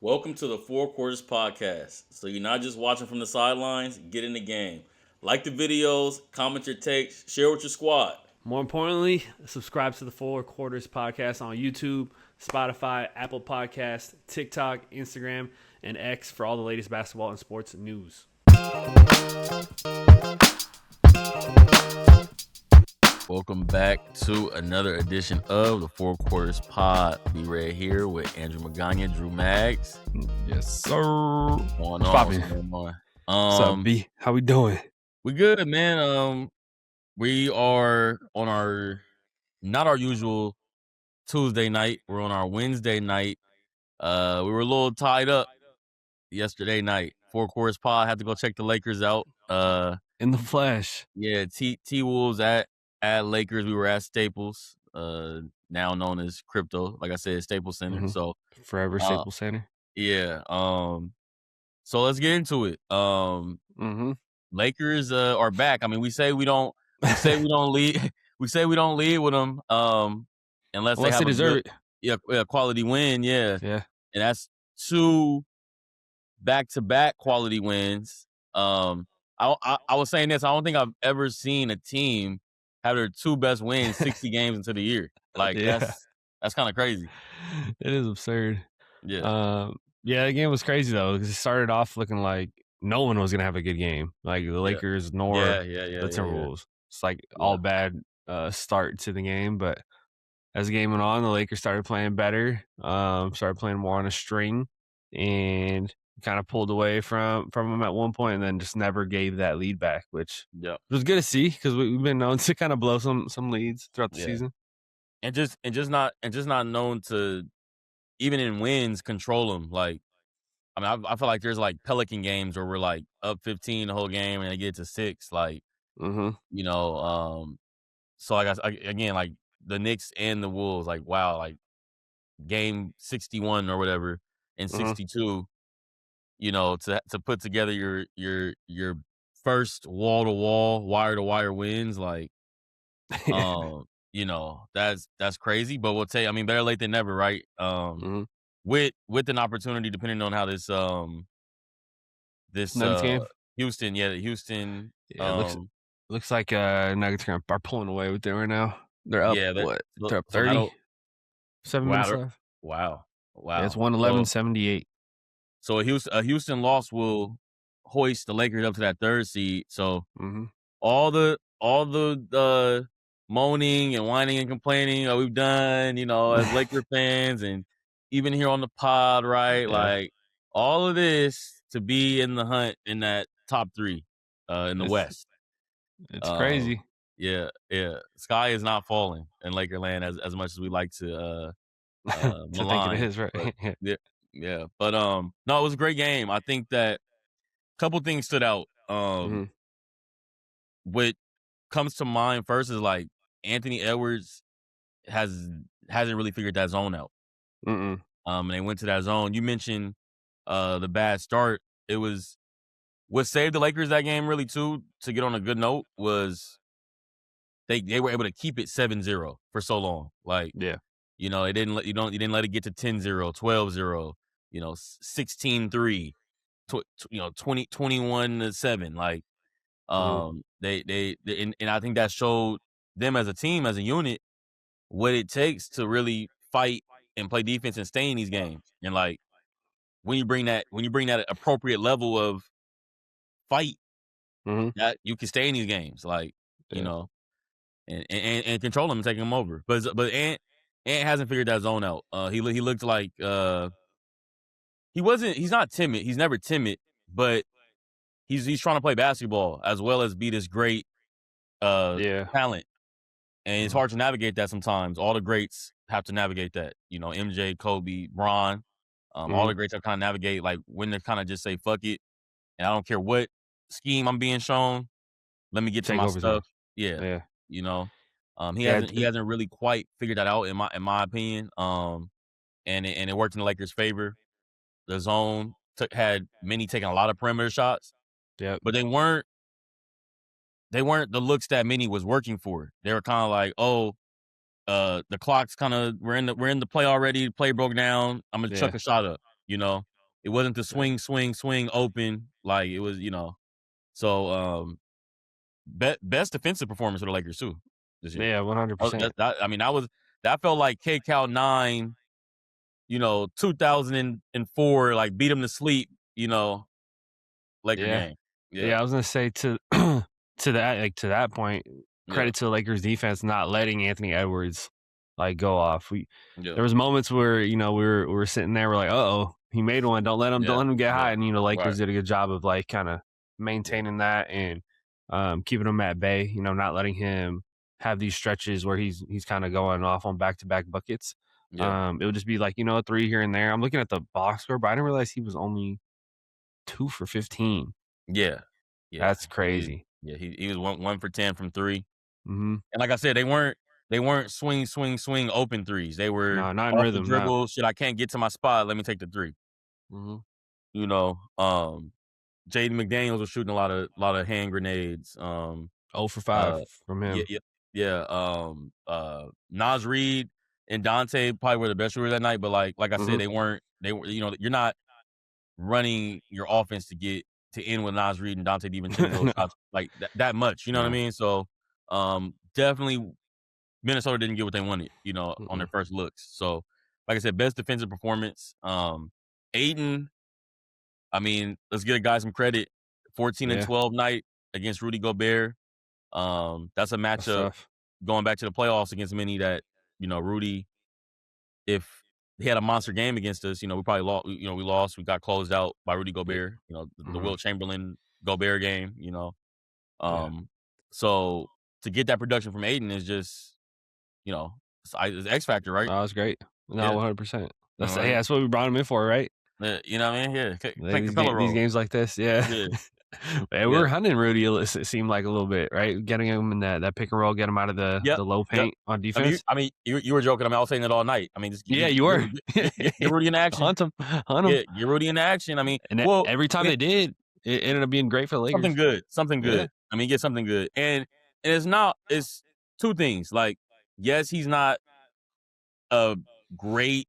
Welcome to the Four Quarters Podcast. So you're not just watching from the sidelines, get in the game. Like the videos, comment your takes, share with your squad. More importantly, subscribe to the Four Quarters Podcast on YouTube, Spotify, Apple Podcasts, TikTok, Instagram, and X for all the latest basketball and sports news. Welcome back to another edition of the Four Quarters Pod. Be right here with Andrew Magana, Drew Maggs. Yes, sir. What's going on? What's up, B? How we doing? We good, man. We are on our not our usual Tuesday night. We're on our Wednesday night. We were a little tied up yesterday night. Four Quarters Pod had to go check the Lakers out. In the flesh. Yeah, T-Wolves at Lakers. We were at Staples, now known as Crypto. Like I said, Staples Center. Mhm. So Forever Staples Center. yeah. So let's get into it. Lakers are back. I mean, we say we don't lead. We say we don't lead with them. Unless they have they deserve a quality win. Yeah. Yeah. And that's 2 back-to-back quality wins. I was saying this. I don't think I've ever seen a team have their 2 best wins 60 games into the year. Like that's kind of crazy. It is absurd. Yeah. Yeah, the game was crazy though because it started off looking like no one was gonna have a good game, like the Lakers nor the Timberwolves. It's like all bad start to the game, but as the game went on, the Lakers started playing better, started playing more on a string, and kind of pulled away from them at one point, and then just never gave that lead back, which was good to see because we've been known to kind of blow some leads throughout the season, and just not known to even in wins control them. Like, I mean, I feel like there's like Pelican games where we're like up 15 the whole game and they get to 6, like you know. So like again, like the Knicks and the Wolves, like wow, like game 61 or whatever and 62. You know, to put together your first wall to wall, wire to wire wins, like you know, that's crazy. But we'll tell you, I mean, better late than never, right? With an opportunity, depending on how this Nuggets game. Houston. Yeah, looks like Nuggets are pulling away with it right now. They're up they're up 30. 7 minutes left. Wow. Yeah, it's 111-78. So a Houston loss will hoist the Lakers up to that 3rd seed. So all the moaning and whining and complaining we've done, you know, as Laker fans, and even here on the pod, right? Yeah. Like all of this to be in the hunt in that top 3 in the West. It's crazy. Yeah. Sky is not falling in Lakerland as much as we like to to think it is, right? But, yeah. But no, it was a great game. I think that a couple things stood out. What comes to mind first is like Anthony Edwards hasn't really figured that zone out. And they went to that zone. You mentioned the bad start. It was what saved the Lakers that game really too, to get on a good note, was they were able to keep it 7-0 for so long. Like, you know, you didn't let it get to 10-0, 12-0, you know, 16-3, you know, 21-7. Like, they and I think that showed them as a team, as a unit, what it takes to really fight and play defense and stay in these games. And like when you bring that appropriate level of fight, that you can stay in these games, like you know, and control them and take them over. But Ant hasn't figured that zone out. He looked like he's not timid. He's never timid, but he's trying to play basketball as well as be this great talent. And it's hard to navigate that sometimes. All the greats have to navigate that. You know, MJ, Kobe, Bron, all the greats have to kind of navigate, like when to kind of just say, fuck it. And I don't care what scheme I'm being shown. Let me get to my stuff. Yeah. You know, he hasn't really quite figured that out in my opinion. And it worked in the Lakers' favor. The zone had many taking a lot of perimeter shots. Yeah. But they weren't the looks that many was working for. They were kind of like, the clock's kind of we're in the play already. The play broke down. I'm gonna chuck a shot up. You know, it wasn't the swing open like it was. So best defensive performance for the Lakers too this year. Yeah, 100%. That felt like KCal 9. 2004, like beat him to sleep. Laker Yeah. game. Yeah, Yeah, I was gonna say to to that point, yeah, credit to the Lakers defense not letting Anthony Edwards go off. yeah, There was moments where we were sitting there, we're like, oh, he made one. Don't yeah, let him get yeah. high. And Right. Lakers did a good job of kind of Yeah, maintaining that and keeping him at bay. Not letting him have these stretches where he's kind of going off on back to back buckets. yeah, It would just be like a three here and there. I'm looking at the box score, but I didn't realize he was only 2 for 15. yeah, yeah. That's crazy. He was 1 for 10 from three. Mhm. And like I said, they weren't swing open threes. They were No, not in off the rhythm, no. dribble. Shit, I can't get to my spot. Let me take the three. Mhm. You know, Jaden McDaniels was shooting a lot of hand grenades. 0 for 5 Uh, from yeah, him. yeah, yeah. Nas Reed and Dante probably were the best shooters that night. But like I said, Mhm. they weren't. They were. You're not running your offense to end with Nas Reed and Dante DiVincenzo No. shots like that much. You know what I No. mean? So, definitely Minnesota didn't get what they wanted. On their Mm-mm. first looks. So, like I said, best defensive performance. Aiden. I mean, let's give a guy some credit. 14 and Yeah, 12 night against Rudy Gobert. That's a that's matchup tough. going back to the playoffs against many that, Rudy, if he had a monster game against us, we probably lost. We lost. We got closed out by Rudy Yeah. Gobert. The Mhm. Wilt Chamberlain Gobert game. Yeah. Um, so to get that production from Aiden is just, it's X factor, right? No, that's great. No, Yeah, 100%. you know That's what I hey, mean. that's what we brought him in for, right? Yeah, you know what I mean. Yeah, Like playing Capella these role. games like this, yeah. Yeah, Hey, we yeah, were hunting Rudy, it seemed like a little bit, right? Getting him in that pick and roll, get him out of yep, the low yep. paint on I mean, defense. you were joking. I mean, I was saying it all night. I mean, just Yeah, get, you were. get Rudy in action. Hunt him. Hunt him. Yeah, get Rudy in action. I mean, And well, every time it, they did, it ended up being great for the something Lakers. good, something Yeah. good. I mean, get something good, and it's two things. Like, yes, he's not a great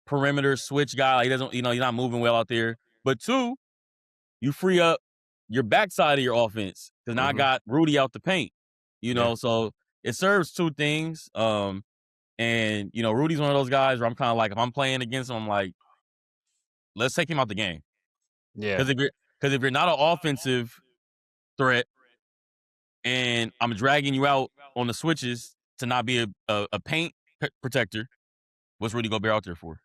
perimeter switch guy. Like, he doesn't, he's not moving well out there. But two, you free up your backside of your offense because now I Mhm. got Rudy out the paint. Yeah. So it serves two things. And Rudy's one of those guys where I'm kind of like, if I'm playing against him, I'm like, let's take him out the game. Yeah. Because if you're not an offensive threat and I'm dragging you out on the switches to not be a paint protector, what's Rudy Gobert out there for?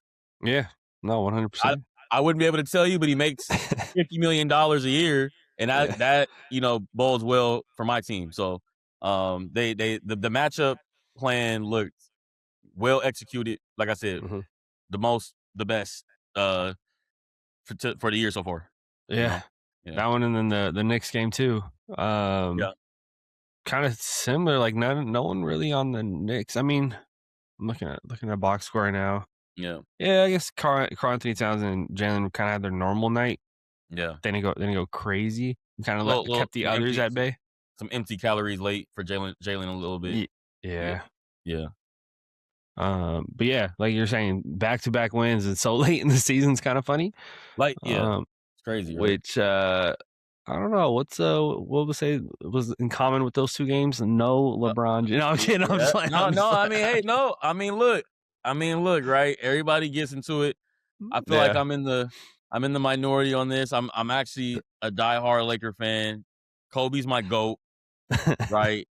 Yeah. No, I 100%. I wouldn't be able to tell you, but he makes $50 million a year, and Yeah. that bodes well for my team. So the matchup plan looked well executed. Like I said, Mhm. the best for the year so far. You Yeah. know, yeah, That one and then the Knicks game too. yeah, Kinda similar, like, no one really on the Knicks. I mean, I'm looking at box score right now. yeah, Yeah, I guess Karl-Anthony Towns and Jalen kinda had their normal night. yeah. They didn't go crazy. Kinda Little kept the others at bay. some empty calories late for Jalen a little bit. Ye Yeah, Yeah. yeah. But yeah, like you're saying, back-to-back wins and so late in the season's kinda funny. Like, yeah, Um, it's crazy, right? which, I don't know, what would say was in common with those 2 games? No Uh, LeBron No, I'm kidding, I'm yeah. just playing, No, I'm just no. I playing. mean, hey, no. I mean, look. Right. Everybody gets into it. I feel like Yeah. I'm in the minority on this. I'm actually a diehard Laker fan. Kobe's my goat, right?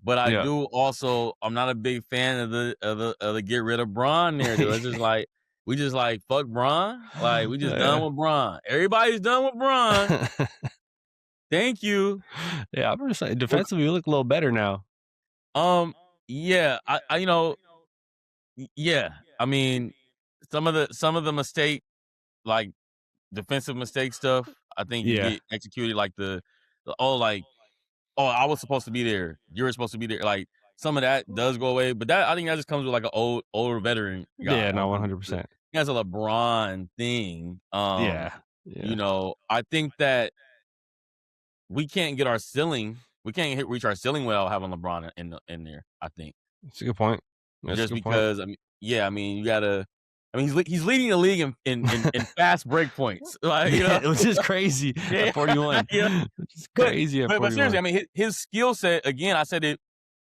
But I Yeah. do also. I'm not a big fan of the get rid of Bron narrative. It's just like we just like fuck Bron. Like we just done Yeah. with Bron. Everybody's done with Bron. Thank you. Yeah, I'm gonna say We're, defensively, we look a little better now. yeah. Yeah. I mean, some of the mistake, like defensive mistake stuff, I think you Yeah. get executed like like, oh, I was supposed to be there. You were supposed to be there. Like some of that does go away, but I think that just comes with like an older veteran guy. Yeah, I no, don't think 100%. that's a LeBron thing. Yeah. Yeah. I think that we can't get our ceiling. We can't reach our ceiling without having LeBron in there. I think That's a good point. That's a just good point. because you gotta. I mean, he's leading the league in fast break points. Like, you know, it was just crazy at 41. Yeah. It's crazy at 41. But seriously, I mean, his skill set, again, I said it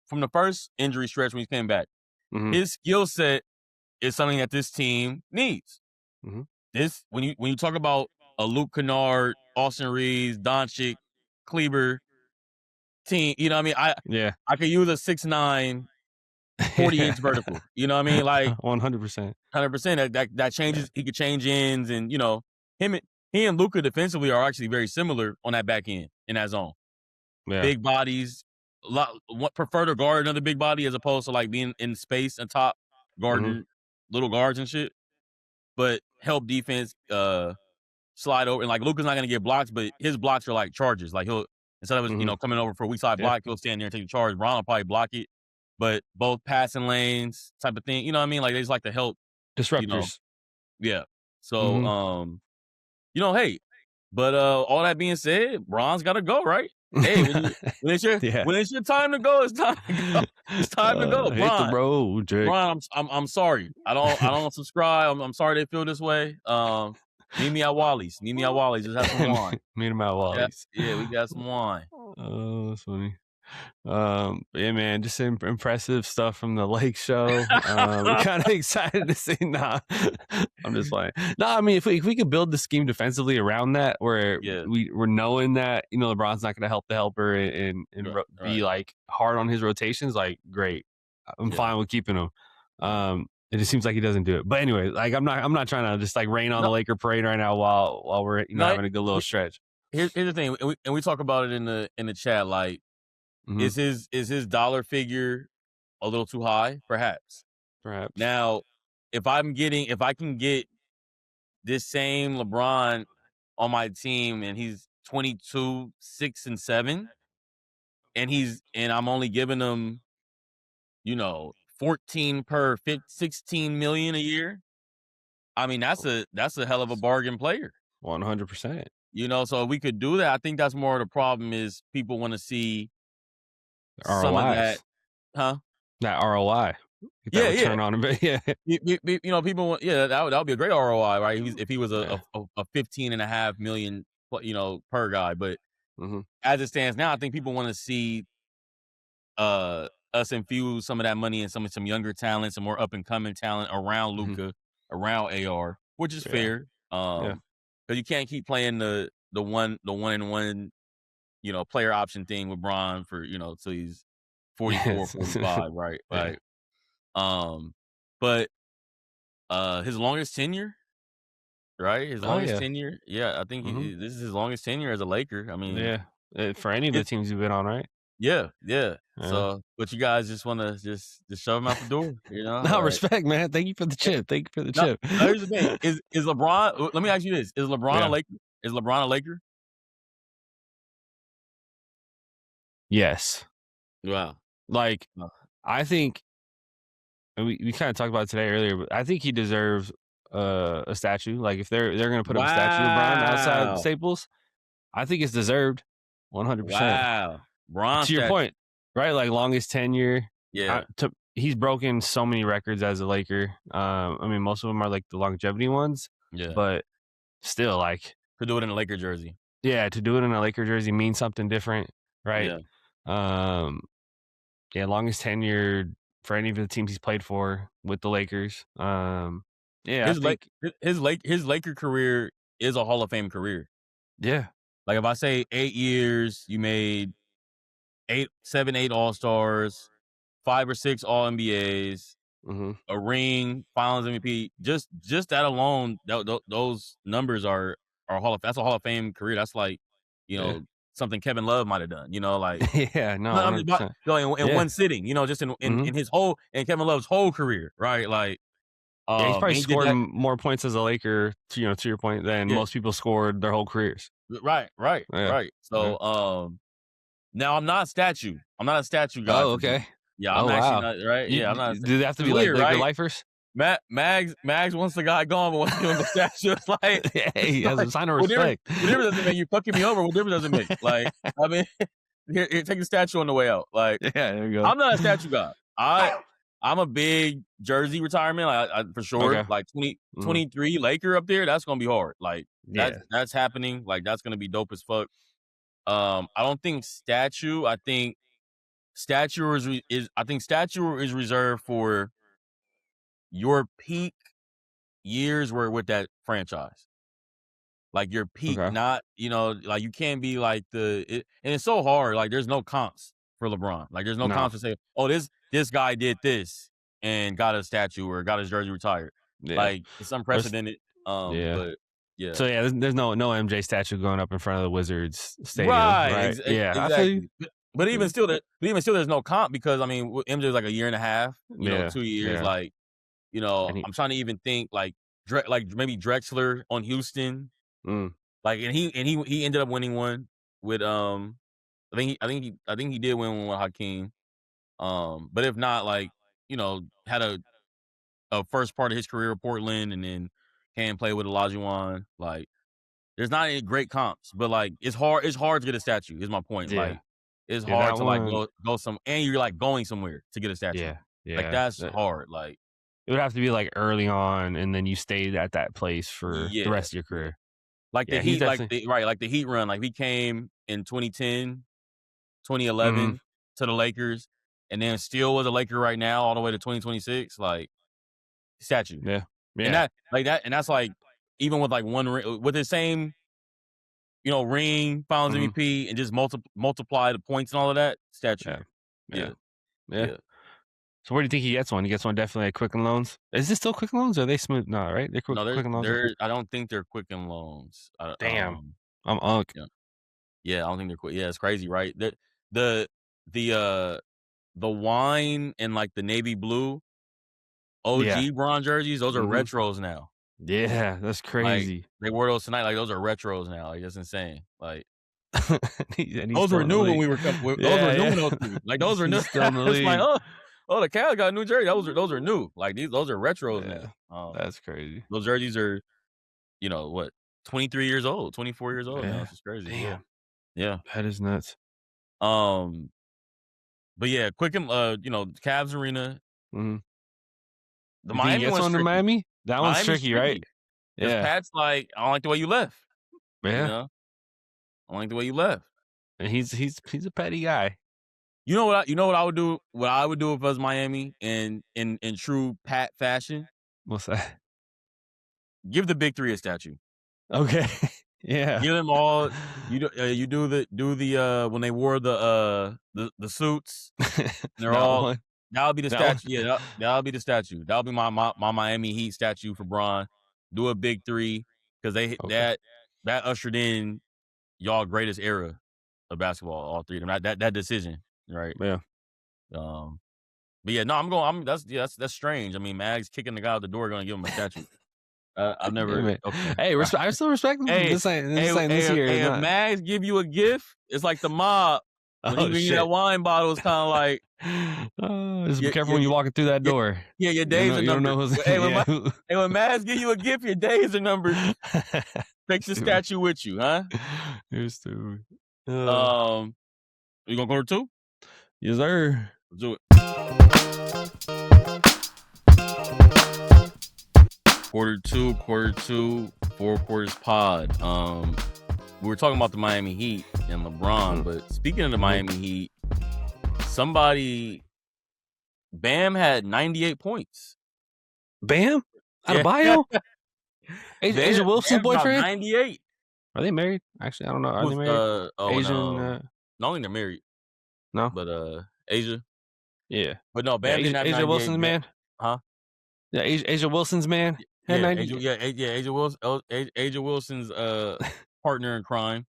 from the first injury stretch when he came back. Mm-hmm. His skill set is something that this team needs. Mm-hmm. This when you talk about a Luke Kennard, Austin Reeves, Doncic, Kleber team, you know what I mean? I could use a 6'9", 40-inch vertical. You know what I mean? Like 100%. 100%. That changes. He could change ends, and you know, he and Luka defensively are actually very similar on that back end in that zone. Yeah. Big bodies. Prefer to guard another big body as opposed to like being in space and top guarding little guards and shit. But help defense slide over, and like Luka's not gonna get blocks, but his blocks are like charges. Like he'll instead of you know coming over for a weak side block, he'll stand there and take the charge. Bron will probably block it, but both passing lanes type of thing. You know what I mean? Like they just like to help disruptors. You know, yeah. So you know, hey, but all that being said, Bron's got to go, right? Hey, when it's your time to go, it's time to go. It's time to go. Hit the road, Jake. Bron, I'm sorry. I don't subscribe. I'm sorry they feel this way. Meet me at Wally's. Just have some wine. Meet him at Wally's. Yeah, we got some wine. Oh, that's funny. Yeah, man, just impressive stuff from the Lake show. We're kind of excited to see. Nah, I'm just playing. No, I mean, if we could build the scheme defensively around that, where we're knowing that you know LeBron's not going to help the helper and be like hard on his rotations, like great. I'm fine with keeping him. It just seems like he doesn't do it. But anyway, like I'm not trying to just like rain on the Laker parade right now while we're having a good little stretch. Here's the thing, and we talk about it in the chat, like. Is his dollar figure a little too high? Perhaps. Now, if I can get this same LeBron on my team and he's 22, 6 and 7, and I'm only giving him, you know, 14 per 16 million a year. I mean, that's a hell of a bargain player. 100%. You know, so if we could do that, I think that's more of the problem is people want to see some of that, that ROI. Turn on him, you know, people want, that would be a great ROI, right? If he was a 15.5 million, you know, per guy. But as it stands now, I think people want to see us infuse some of that money in some younger talent, some more up and coming talent around Luka, around AR, which is fair. Because you can't keep playing the one and one. You know, player option thing with Bron for, you know, till he's 44, 45, right? Like, but his longest tenure, right? His longest tenure. Yeah, I think this is his longest tenure as a Laker. I mean, for any of the teams you've been on, right? Yeah. So, but you guys just want to just shove him out the door, you know? No, respect, man. Thank you for the chip. Thank you for the chip. Here's the thing: is LeBron? Let me ask you this: is LeBron a Laker? Is LeBron a Laker? Yes. Wow. Like, I think we kind of talked about it today earlier, but I think he deserves a statue. Like, if they're going to put up a statue of Bron outside Staples, I think it's deserved 100%. Wow. Bron to your point, right? Like, longest tenure. Yeah. He's broken so many records as a Laker. I mean, most of them are like the longevity ones. Yeah. But still, like, to do it in a Laker jersey. Yeah, to do it in a Laker jersey means something different, right? Yeah. Longest tenure for any of the teams he's played for with the Lakers. His Laker career is a Hall of Fame career. Yeah. Like if I say 8 years, you made 7, 8 All-Stars, 5 or 6 All-NBAs, a ring, Finals MVP. Just that alone, those numbers are that's a Hall of Fame career. That's like, you know, something Kevin Love might have done, you know, like in one sitting, you know, just in his whole, in Kevin Love's whole career, right? Like, he's probably scored more points as a Laker, to your point, than most people scored their whole careers. Right. So, now I'm not a statue. I'm not a statue guy. Oh, okay. Yeah, I'm actually not, right? I'm not. Do they have to be weird, like Laker lifers? Maggs wants the guy gone, but wants to give him the statue. It's like, hey, he has a sign of respect. What difference does it make? You fucking me over. What difference does it make? Like, I mean, here, take the statue on the way out. Like, yeah, there you go. I'm not a statue guy. I'm a big jersey retirement, I for sure. Okay. Like 23 Laker up there, that's gonna be hard. Like Yeah. that's happening. Like that's gonna be dope as fuck. I don't think statue. I think statue is reserved for your peak years were with that franchise. Like your peak, Okay. not like you can't be like and it's so hard. Like there's no comps for LeBron. Like there's no No. comps to say, oh, this guy did this and got a statue or got his jersey retired. Yeah. Like it's unprecedented. Yeah. But yeah. So yeah, there's no MJ statue going up in front of the Wizards stadium, Right. right? Yeah, I feel you. Exactly. But even still, there's no comp because I mean MJ is like a year and a half. 2 years. Yeah. Like I'm trying to even think like maybe Drexler on Houston. Like and he ended up winning one with I think he did win one with Hakeem. But if not, like had a first part of his career at Portland and then can play with Olajuwon. Like there's not any great comps, but like it's hard to get a statue. Is my point. Yeah. Like it's Yeah, hard that to like one. go some and you're like going somewhere to get a statue. Yeah. Like Yeah. that's hard. Like It would have to be like early on, and then you stayed at that place for the yeah. rest of your career. Like the Yeah, he's Heat, definitely like the Heat run. Like he came in 2010, 2011 to the Lakers, and then still was a Laker right now, all the way to 2026. Like statue. Yeah. And Yeah. that's like even with like one ring, with the same ring, Finals MVP, and just multiply the points and all of that statue. Yeah. Yeah. So where do you think he gets one? He gets one definitely at Quicken Loans. Is this still Quicken Loans? Or are they smooth? No, right? They're No, Quicken Loans. I don't think they're Quicken Loans. Damn, I'm unk. Yeah, I don't think they're quick. Yeah, it's crazy, right? The wine and like the navy blue OG Bron jerseys, those are retros now. Yeah, that's crazy. Like, they wore those tonight. Like those are retros now. Like that's insane. Like and those were new when we were coming. Those were new when those two. Like those are new. It's like the Cavs got a new jersey. Those are new. Like those are retros now. That's crazy. Those jerseys are, what, 23 years old, 24 years old now. It's just crazy. Damn. Yeah. That is nuts. But yeah, Quicken, Cavs Arena. The Miami one's tricky. Miami? That one's tricky, right? Yeah. Pat's like, I don't like the way you left. Yeah. I don't like the way you left. And he's a petty guy. You know what I would do? What I would do if I was Miami in true Pat fashion? What's that? Give the big three a statue. Okay. Yeah. Give them all. You do the when they wore the suits. They're all. That'll be the statue. Yeah, that'll be the statue. That'll be my Miami Heat statue for Bron. Do a big three because that ushered in y'all greatest era of basketball. All three of them. That decision, right? Yeah. But yeah, no, that's strange. I mean, Mag's kicking the guy out the door, going to give him a statue. I've never. Okay. Hey, I still respect him. This year. If Maggs give you a gift, it's like the mob. When he bring you that wine bottle, it's kind of like. Just be careful when you're walking through that door. Yeah, your days are numbered. When Maggs give you a gift, your days are numbered. Takes the statue with you, huh? You're stupid. You gonna go to 2? Yes, sir. Let's do it. Quarter two, 4 quarters pod. We were talking about the Miami Heat and LeBron, but speaking of the Miami Heat, Bam had 98 points. Bam? Adebayo? Asia Wilson's boyfriend? 98. Are they married? Actually, I don't know. Are they married? Asian? No. Not only they're married. No. But Asia. Yeah. But no, Bam didn't have 98. Asia Wilson's man? Huh? Yeah, Asia Wilson's man? Asia Wilson's partner in crime.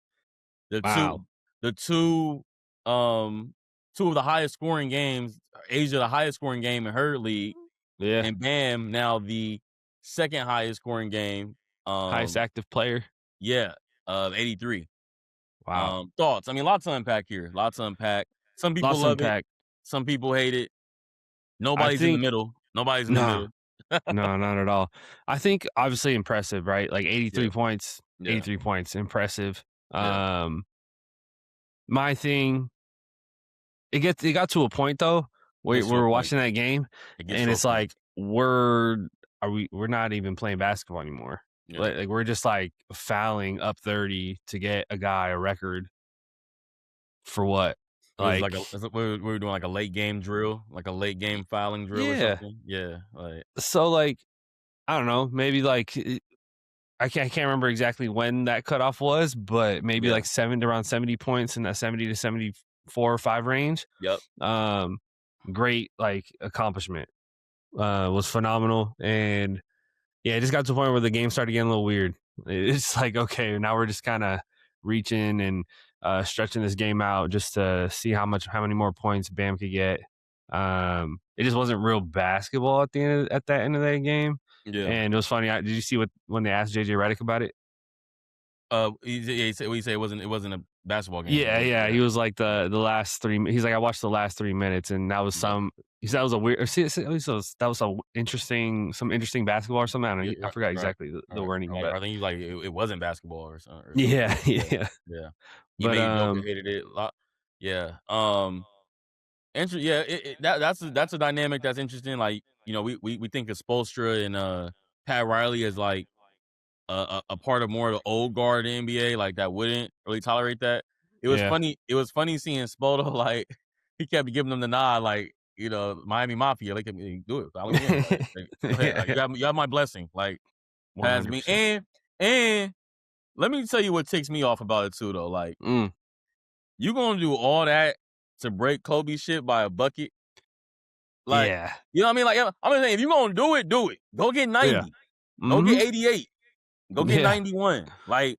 The two of the highest scoring games. Asia, the highest scoring game in her league. Yeah. And Bam now the second highest scoring game. Highest active player. Yeah. 83. Wow. Thoughts? I mean, lots to unpack here. Some people love it. Some people hate it. Nobody's in the middle. Nobody's in the middle. No, not at all. I think obviously impressive, right? Like 83 points. 83 points. Impressive. Yeah. My thing, it got to a point though we were watching that game, and it's like we're not even playing basketball anymore. Yeah. Like we're just like fouling up 30 to get a guy a record for what? It was like we were doing like a late game drill, like a late game fouling drill or something. Yeah, like so like I don't know, maybe like I can't remember exactly when that cutoff was, but maybe like around 70 points in that 70 to 74 or 5 range. Yep. Great like accomplishment. Was phenomenal, and yeah, it just got to the point where the game started getting a little weird. It's like, okay, now we're just kind of reaching and stretching this game out just to see how many more points Bam could get. It just wasn't real basketball at that end of that game. Yeah, and it was funny. Did you see when they asked JJ Redick about it? He said it wasn't a basketball game. Yeah. He was like the last 3. He's like, I watched the last 3 minutes, and that was he said that was a weird. That was some interesting basketball or something. I forgot exactly the wording. But I think he's like it wasn't basketball or something. Yeah. He made Joker hated it. Yeah. That's a dynamic that's interesting. Like, you know, we think of Spoelstra and Pat Riley as like a part of more of the old guard in the NBA, like that wouldn't really tolerate that. It was funny. It was funny seeing Spoto, like he kept giving them the nod, like, you know, Miami Mafia, like, do it. Like, go ahead. Like, you have my blessing. Like, pass me. And let me tell you what ticks me off about it too, though. Like, you gonna do all that to break Kobe shit by a bucket? Like, you know what I mean? Like, I'm saying, if you gonna do it, do it. Go get 90. Yeah. Go get 88. Go get 91. Like,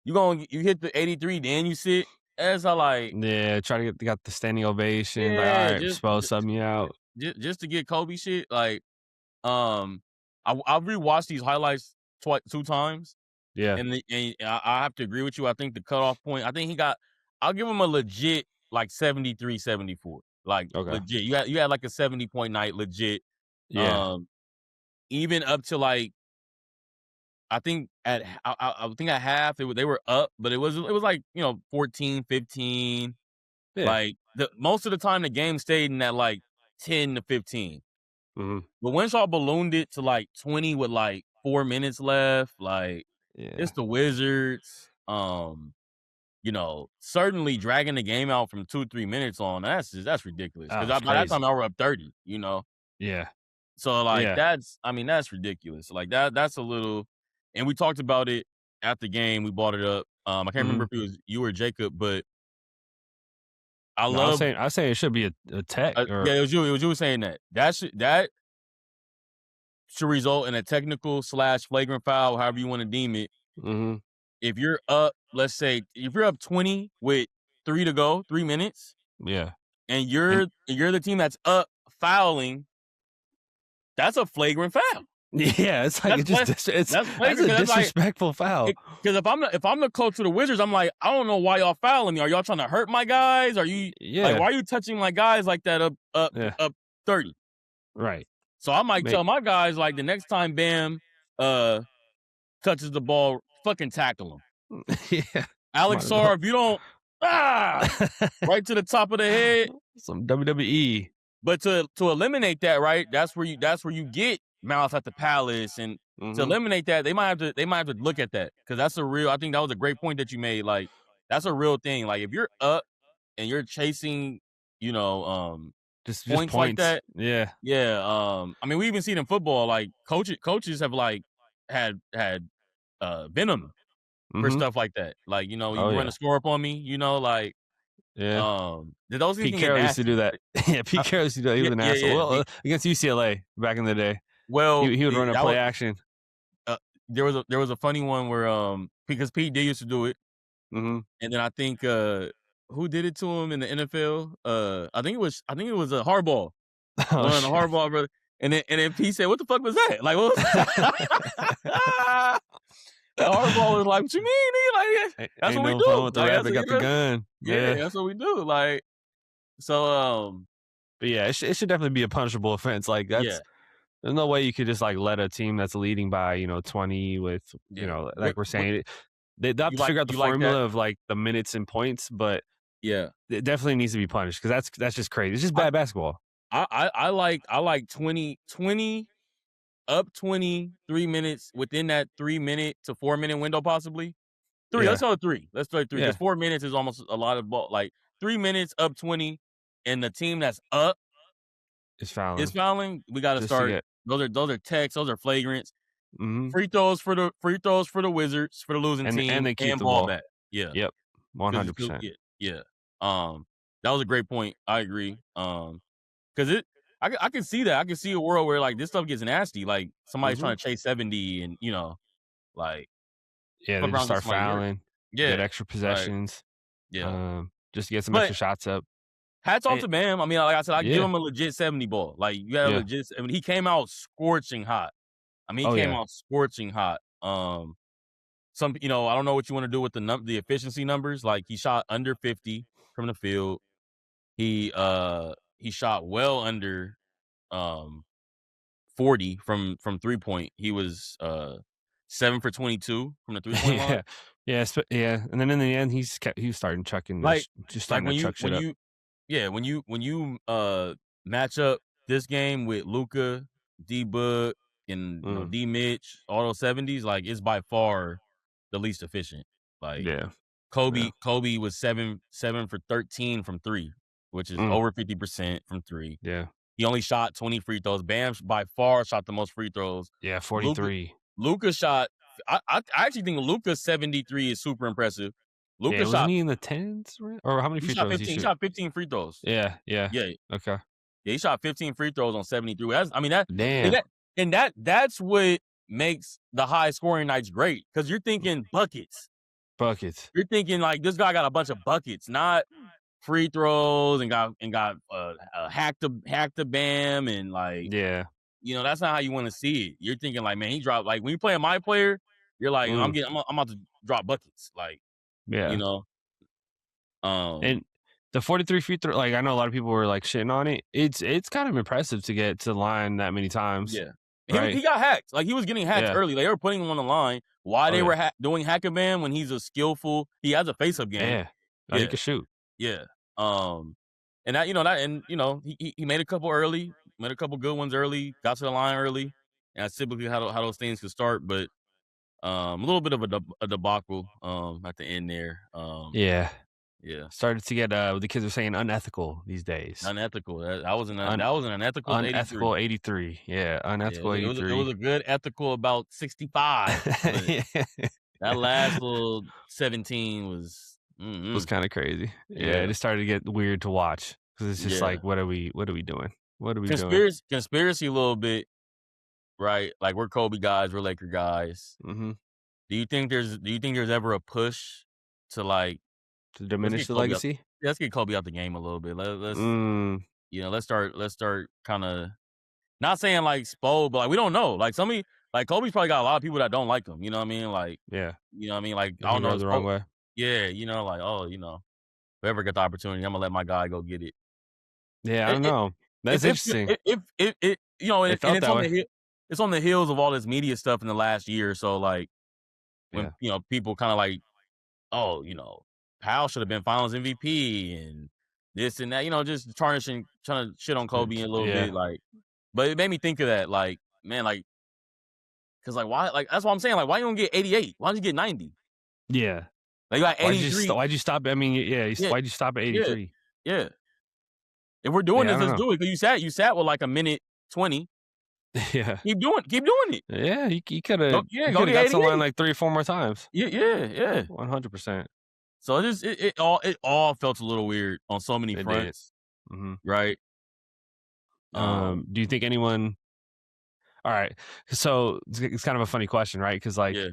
you hit the 83, then you sit. As I like, try to got the standing ovation. Yeah, like, all right, Spell sub me out. Just to get Kobe shit. Like, I rewatched these highlights 2 times. Yeah, and I have to agree with you. I think the cutoff point. I think I'll give him a legit like 73, 74. Like, legit. You had like a 70-point night, legit. Yeah. Even up to like, I think at half they were up, but it was like, you know, 14, 15. Yeah. Like most of the time the game stayed in that like 10 to 15. Mm-hmm. But once y'all ballooned it to like 20 with like 4 minutes left, like it's the Wizards. You know, certainly dragging the game out from 2-3 minutes on, that's ridiculous. Because by that time I were up 30, you know? Yeah. So like that's ridiculous. Like that's a little. And we talked about it at the game. We brought it up. I can't remember if it was you or Jacob, but I was saying it should be a tech. Yeah, it was you. It was you saying that. That should result in a technical / flagrant foul, however you want to deem it. Mm-hmm. If you're up, let's say, if you're up 20 with 3 to go, 3 minutes. Yeah. And you're the team that's up fouling. That's a flagrant foul. Yeah, it's like that's a disrespectful foul. Because if I'm the coach of the Wizards, I'm like, I don't know why y'all fouling me. Are y'all trying to hurt my guys? Are you like, why are you touching my guys like that up 30? Right. So I might tell my guys, like, the next time Bam touches the ball, fucking tackle him. Yeah. Alex Sarr, if you don't right to the top of the head. Some WWE. But to eliminate that, right? That's where you get Malice at the Palace, and to eliminate that, they might have to look at that, because that's a real. I think that was a great point that you made. Like, that's a real thing. Like, if you're up and you're chasing, you know, just points like that. Yeah. I mean, we even see it in football. Like, coaches have like had venom for stuff like that. Like, you know, you run a score up on me. You know, like. Yeah. Did those Pete Carroll used to do that. Yeah, Pete Carroll used to do that. He was an asshole. Yeah. Well, against UCLA back in the day. Well, he would run a play action. There was a funny one where because Pete did used to do it, and then I think who did it to him in the NFL? I think it was a Harbaugh. A Harbaugh brother. And then Pete said, "What the fuck was that? Like, what was that?" Harbaugh was like, "What you mean? Nigga? Like, that's what we do. With the rabbit got the gun. Yeah, that's what we do. Like, so but yeah, it should definitely be a punishable offense. Like, that's there's no way you could just like let a team that's leading by 20 with like we're saying they have to figure out the formula of like the minutes and points, but it definitely needs to be punished, because that's just crazy. It's just bad basketball. I like 20 up 20, 3 minutes within that 3-minute to 4-minute window possibly. 3, let's Yeah. go 3. Let's go 3 because Yeah. 4 minutes is almost a lot of ball. Like 3 minutes up 20, and the team that's up It's is fouling fouling. We got to just to start. get. Those are techs. Those are flagrants. Mhm. Free throws for the Wizards for the losing And team they keep and the ball ball. back. Yeah, Yep. because 100%. yeah, yeah. That was a great point. I agree. Because I can see that. I can see a world where like this stuff gets nasty. Like somebody's Mhm. trying to chase 70, and like Yeah, fuck they just around, get start somebody hurt. fouling, get Yeah, extra right. possessions, Yeah, just to get some but extra shots up. hats off And to Bam. I mean, like I said, I give yeah, him a legit 70 ball. Like you got a yeah. legit. I mean, he came out scorching hot. I mean, he Oh, came yeah. out scorching hot. I don't know what you want to do with the efficiency numbers. Like he shot under 50 from the field. He shot well under um 40 from 3-point. He was 7 for 22 from the 3-point line. Yeah. Yeah, yeah, and then in the end, he was starting chucking Like just like starting to chuck when shit up. you yeah, when you match up this game with Luka, D Book, and Mm, D Mitch, all those 70s, like it's by far the least efficient. Like yeah, yeah, Kobe was 7 for 13 from 3, which is mm, over 50% from 3. yeah, He only shot 20 free throws. Bam by far shot the most free throws. yeah, Luka 43. Luka shot I actually think Luka's 73 is super impressive. Yeah, Luka wasn't shot he in the 10s, or how many he free shot throws he 15 he shoot? shot 15 free throws. Yeah, yeah, Yeah. okay. Yeah, he shot 15 free throws on 73. That's I mean that and Damn, that's what makes the high scoring nights great because you're thinking buckets. buckets. You're thinking like this guy got a bunch of buckets, not free throws and got hack to Bam and like Yeah, that's not how you want to see it. You're thinking like, man, he dropped like when you play a my player, you're like, mm, I'm about to drop buckets, like you yeah, know, um, and the 43 free throw, like, I know a lot of people were, like, shitting on it. It's kind of impressive to get to the line that many times, yeah. He right? got hacked. Like he was getting hacked Yeah. early. They were putting him on the line. Why Oh, they yeah. were doing hack a man when he's a skillful? He has a face up game. Yeah. Oh, he Yeah, could shoot. yeah. Um, and he made a couple early, made a couple good ones early, got to the line early, and that's typically how those things can start. But a little bit of a debacle at the end there. Yeah. Yeah, Started to get, the kids are saying unethical these days. unethical. That Un was an unethical 83. Unethical 83. Yeah, Yeah, unethical it was 83. a good ethical about 65, but Yeah. that last little 17 was Was kinda crazy. Yeah, it yeah, just started to get weird to watch because it's just yeah. like, what are we doing? What are we doing? Conspiracy a little bit, right? Like we're Kobe guys, we're Laker guys. Mhm. Do you think there's ever a push to like To let's diminish get the Kobe out legacy? let's get Kobe out the game a little bit. Let's Mm. let's start kind of not saying like Spo, but like we don't know. Like somebody like Kobe's probably got a lot of people that don't like him. You know what I mean? Like Yeah. Like That I he don't know. rubbed the wrong Spo, way. yeah, like oh if I ever get the opportunity, I'm gonna let my guy go get it. Yeah, I It don't it know. it, That's it, interesting. it, it It and felt that way. it's on the heels of all this media stuff in the last year or so. Like when Yeah. people kind of like oh Powell should have been Finals MVP and this and that. Just tarnishing, trying to shit on Kobe a little Yeah. bit. Like, but it made me think of that. Like, man, like, cause like why? Like that's what I'm saying. Like, why you don't get 88? Why don't you get 90? Yeah. Like you got 83. Why'd you stop? I mean, yeah, Yeah, why'd you stop at yeah, 83? yeah. If we're doing Yeah, I this, don't let's know. do it. Cause you sat with like a minute 20. Yeah. Keep doing it. Yeah, he Go coulda get got to the line 88. like 3 or 4 more times. Yeah, yeah, yeah. 100%. So it all felt a little weird on so many It did. fronts, Mhm. right? Do you think anyone alright, so it's kind of a funny question, right? Because like, Yeah.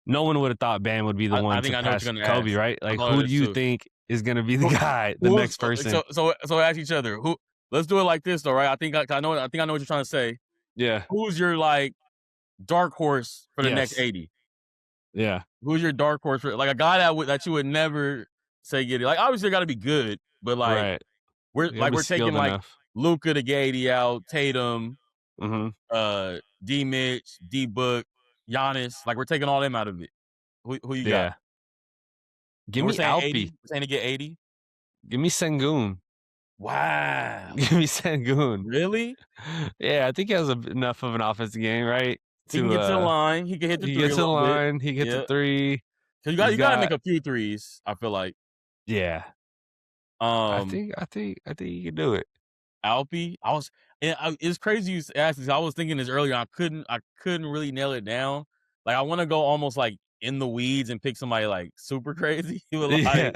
no one would have thought Bam would be the I one think to I know what pass you're gonna Kobe, ask. right? I Like, thought of who do this you too. think is gonna be the Who guy, the who's next person? so ask each other. Who let's do it like this though, right? I think I know what you're trying to say. Yeah. Who's your like dark horse for the next Yes. 80? Yeah. Who's your dark horse for like a guy that you would never say get it? Like obviously gotta be good, but like Right. we're You gotta be taking skilled like enough. Luka to get 80 out, Tatum, Mhm. D Mitch, D Book, Giannis. Like we're taking all them out of it. Who you got? Yeah. Give And we're me saying 80. Alpi. We're saying to get 80. Give me Sengun. Wow. Give me Sengun. Really? Yeah, I think he has enough of an offensive game, right? He can get to the line. He can hit the He 3 gets a to the little bit. line, he hits a Yeah. 3. 'Cause He's you gotta make got a few threes, I feel like. yeah. I Um, think I think I think he can do it. Alpi, I was it's crazy you asked this. I was thinking this earlier. I couldn't really nail it down. Like, I wanna go almost, like, in the weeds and pick somebody, like, super crazy with, Yeah.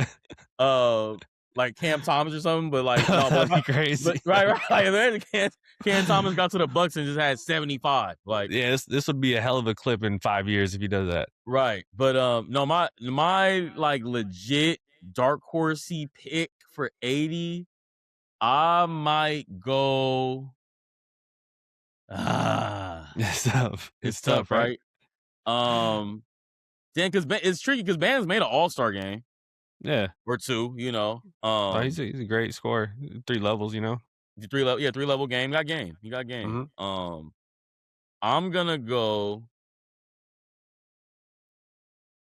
uh, like Cam Thomas or something, but, like, no, That'd be crazy. but right, like, imagine Cam Thomas got to the Bucks and just had 75, like Yeah, this would be a hell of a clip in 5 years if he does that. right, but, no, my, like, legit dark horsey pick for 80, I might go It's tough. it's It's tough, tough, right? right? Then because it's tricky because Ban's made an All-Star game Yeah. or 2, No, he's a great scorer. 3 levels, you know? 3-level game. Got game. He got game. Mhm. I'm gonna go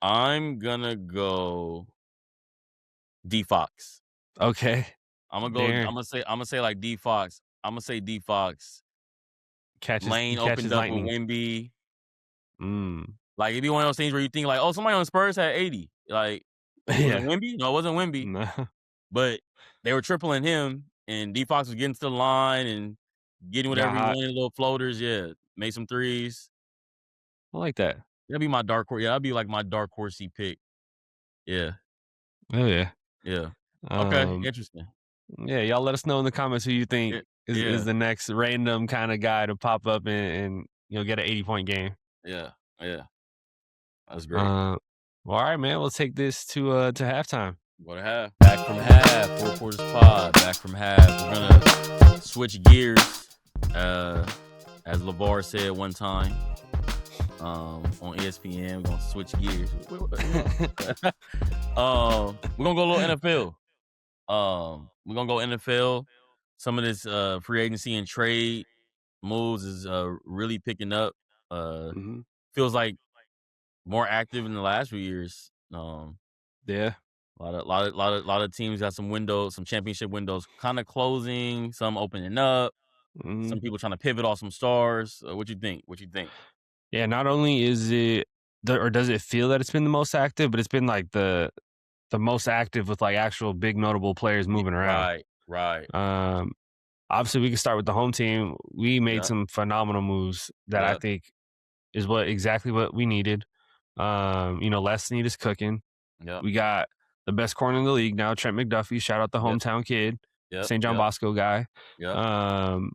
I'm gonna go D Fox. Okay. Darren I'm gonna say like D Fox. I'm gonna say D Fox. he Lane opened catches up with lightning. Wemby. Mm. Like, it'd be one of those things where you think like, oh, somebody on Spurs had 80. Like, was it Yeah. Wemby? No, it wasn't Wemby. No. But they were tripling him, and D Fox was getting to the line and getting Got whatever he hot. wanted, little floaters. Yeah, made some threes. I like that. That'd be my dark horse. Yeah, that'd be like my dark horsey pick. Yeah, Oh, yeah. yeah. Okay, Um, interesting. yeah, y'all let us know in the comments who you Yeah, think is yeah, the next random kinda guy to pop up and get an 80-point game. yeah, yeah. That's great. Uh, well, alright, man. We'll take this to halftime. Go to half. Back from half. Four quarters pod. Back from half. We're gonna switch gears. As LeVar said one time, on ESPN, we're gonna switch gears. We're gonna go a little NFL. We're gonna go NFL. Some of this free agency and trade moves is really picking up. Mhm. Feels like more active in the last few years. Yeah. A lot of teams got some windows, some championship windows, kind of closing, some opening up. Some Mhm. people trying to pivot off some stars. What you think? What you think? Yeah, not only is it or does it feel that it's been the most active, but it's been, like, the most active with, like, actual big notable players moving around. Right, right. Um, obviously, we can start with the home team. We made Yep, some phenomenal moves that I yep, think is exactly what we needed. Les Snead is cooking. yep, We got the best corner in the league now, Trent McDuffie. Shout out the yep, hometown kid, yep, St. John yep, Bosco guy. yep, Um,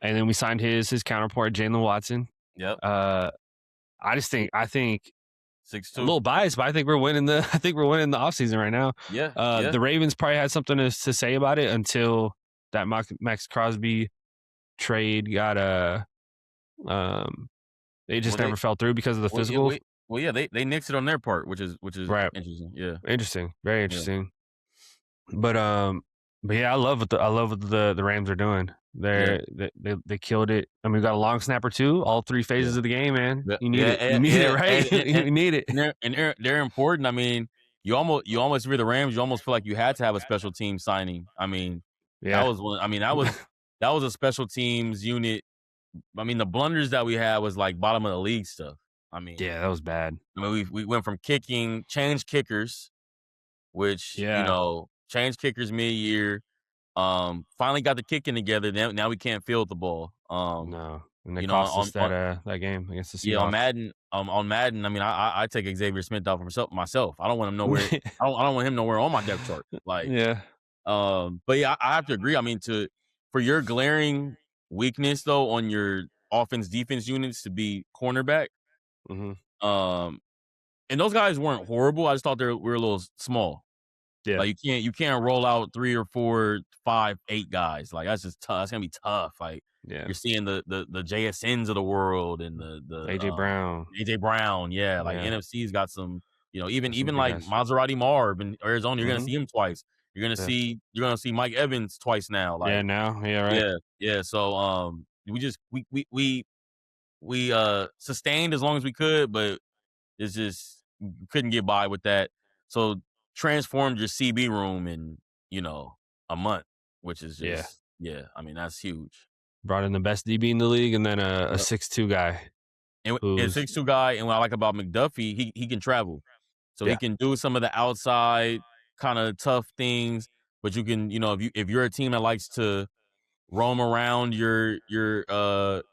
and then we signed his counterpart, Jalen Watson. yep. Uh, I think a 6'2". little biased, but I think we're winning the I think we're winning the offseason right now. Yeah, yeah. The Ravens probably had something to say about it until that Maxx Crosby trade got it Well, just never fell through because of the well, yeah, physicals. yeah, they nixed it on their part, which is Right. interesting. Yeah, Interesting. Very yeah, interesting. But yeah, I love what the Rams are doing. yeah, They killed it. I mean, we got a long snapper too. All 3 yeah, phases of the game, man. yeah, You need yeah, it. You yeah, need it, yeah. right? You need it. They're important. I mean, you almost for the Rams, you almost feel like you had to have a special team signing. I mean, that Yeah. was one. I mean, that was a special teams unit. I mean, the blunders that we had was like bottom of the league stuff. I mean, Yeah, that was bad. we went from changed kickers, which Yeah. changed kickers mid-year. Finally got the kicking together. Now we can't field the ball. No. And it cost us On that game against the yeah, Seahawks. on Madden. I mean, I take Xavier Smith off myself. I don't want him nowhere. I don't want him nowhere on my depth chart. Like, Yeah. but yeah, I have to agree. I mean, for your glaring weakness though on your offense defense units to be cornerback. Mhm. Um, and those guys weren't horrible. I just thought were a little small. Yeah. Like, you can't roll out 3 or 4, 5, 8 guys. Like, that's just tough. That's gonna be tough. Like, Yeah. you're seeing the JSNs of the world and the AJ Brown. AJ Brown. Yeah, like Yeah. NFC's got some. There's some Even big like guys. Maserati Marv in Arizona, you're gonna Mhm. see him twice. Yeah. You're gonna see Mike Evans twice now. Yeah, Like, now. Yeah, right. yeah, yeah. So we just we sustained as long as we could, but it's just couldn't get by with that. So transformed your CB room in a month. which is Yeah. just I mean, that's huge. Brought in the best DB in the league and then a Yep. 6'2" guy And who's 6'2" guy, and what I like about McDuffie, he can travel. So he yeah. can do some of the outside kinda tough things, but you can if you're a team that likes to roam around your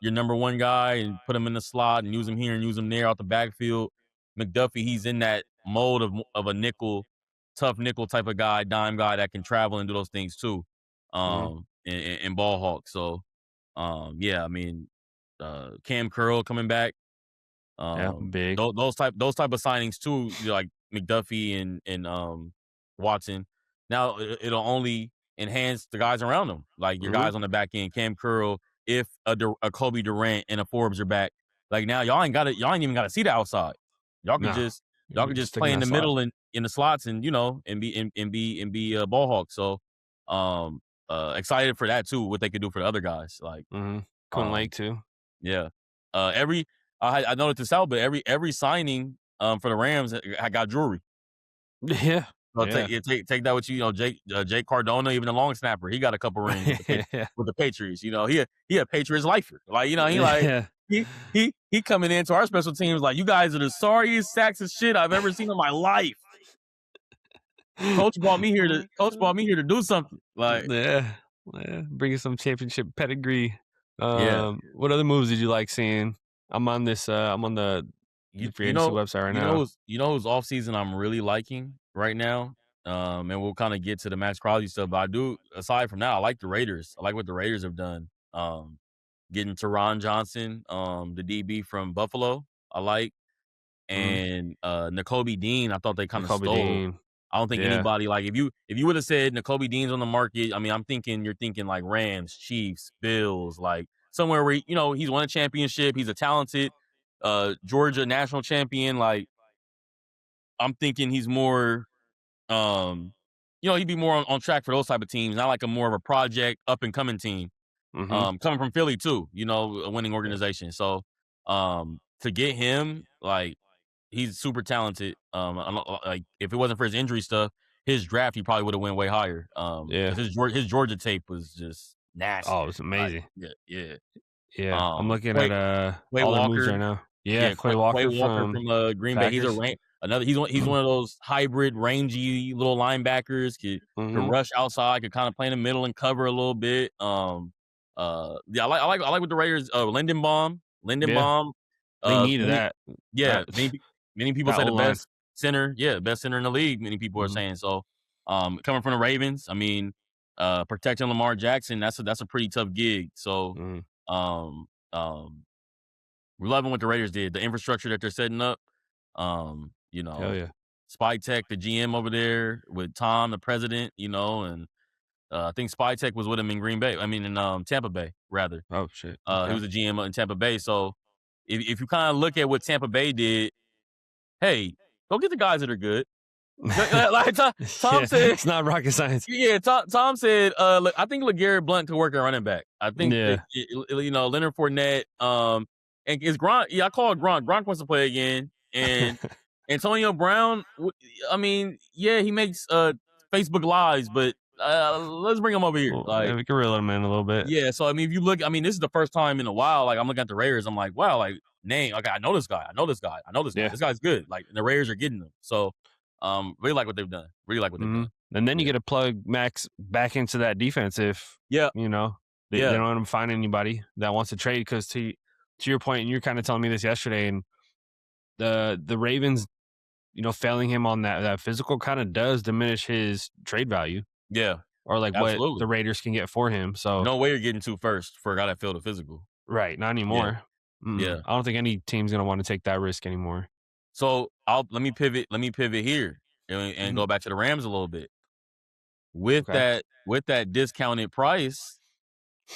number one guy and put him in the slot and use him here and use him there out the backfield. McDuffie, he's in that mode of a nickel, tough nickel type of guy, dime guy that can travel and do those things too. Mhm. In ball hawk. So yeah, I mean, Cam Curl coming back. Yeah, big. Those type of signings too, like McDuffie and Watson. Now it'll only enhance the guys around them, like your Mhm. guys on the back end, Cam Curl. If a Kobe Durant and a Forbes are back, like now y'all ain't even got to see the outside. Y'all can No. just y'all You're can just just sticking play in that the slot. middle and in the slots and be ball hawks. So um excited for that too. What they could do for the other guys, like Mhm. Quinn um Lake too. yeah. Every I noticed this out, but every signing for the Rams I got jewelry. Yeah. So Yeah. take that with you. Jake Cardona, even the long snapper, he got a couple rings with Yeah. the Patriots. He a Patriots lifer. Like he like Yeah. he coming into our special teams like, you guys are the sorriest sacks of shit I've ever seen in my life. Coach brought me here to do something. Like Yeah. Yeah. Bringing some championship pedigree. yeah. What other moves did you like seeing? I'm on the free You agency know website right you know now. who's you know who's off season I'm really liking right now? And we'll kinda get to the Maxx Crosby stuff, but I do aside from that, I like the Raiders. I like what the Raiders have done. Getting Teron Johnson, the DB from Buffalo, I like, Mhm. and, Nakobe Dean, I thought they kinda Kobe stole. Dean. I don't think Yeah. anybody like if you would have said Nakobe Dean's on the market, I mean, you're thinking like Rams, Chiefs, Bills, like somewhere where he's won a championship, he's a talented Georgia national champion. Like I'm thinking he's more he'd be more on track for those type of teams, not like a more of a project up and coming team. Mhm. Coming from Philly too, a winning Yeah. organization. So to get him, like he's super talented. I don't, like if it wasn't for his injury stuff, his draft he probably would have went way higher. Yeah. Because his Georgia tape was just Oh, nasty. it's Like amazing. yeah. Yeah. I'm looking Quay at Quay all their moves Walker, right now. Yeah, yeah, Quay Quay Walker Walker from from Green Bay. He's a Packers. another. He's one of those hybrid, rangy little linebackers. Could Mhm. rush outside. Could kind of play in the middle and cover a little bit. Yeah, I like what the Raiders. Yeah. Lindenbaum. They Uh, needed many, that. yeah, That many people that say the O-line. best center. Yeah, best center in the league. Many people are Mhm. saying so. Coming from the Ravens, I mean, protecting Lamar Jackson. That's a pretty tough gig. So, Mhm. um, um, we're loving what the Raiders did, the infrastructure that they're setting up. Um, you Hell know, yeah. Spy Tech, the GM over there with Tom, the president, and I think Spy Tech was with him in Green Bay. I mean, in Tampa Bay, rather. Oh, shit. He Okay. was a GM in Tampa Bay. So if you kind of look at what Tampa Bay did, hey, go get the guys that are good. Like Tom Yeah, said, it's not rocket science. yeah, Tom said, look, I think LeGarrette Blount could work at running back. I think that, Yeah. Leonard Fournette, and is Gronk. Yeah, I call it Gronk. Gronk wants to play again, and Antonio Brown. I mean, yeah, he makes Facebook lives, but let's bring him over here. Well, yeah, Like, we can reel him in a little bit. yeah. So I mean, if you look, I mean, this is the first time in a while. Like, I'm looking at the Raiders. I'm like, wow, like name. Okay, I know this guy. I know this guy. I know this guy. Yeah. This guy's good. Like, and the Raiders are getting them. So, really like what they've done. Really like what they've done. Mhm. And then you Yeah. get to plug Max back into that defense if, Yeah. you know, they Yeah. don't end up finding anybody that wants to trade because to your point, and you're kind of telling me this yesterday, and the Ravens, failing him on that physical kind of does diminish his trade value Yeah. or like what Absolutely. the Raiders can get for him. So No way you're getting two first for a guy that failed a physical. right, not Yeah. anymore. Yeah. I don't think any team's gonna want to take that risk anymore. So let me pivot. Let me pivot here and Mhm. go back to the Rams a little bit. With Okay. that discounted price,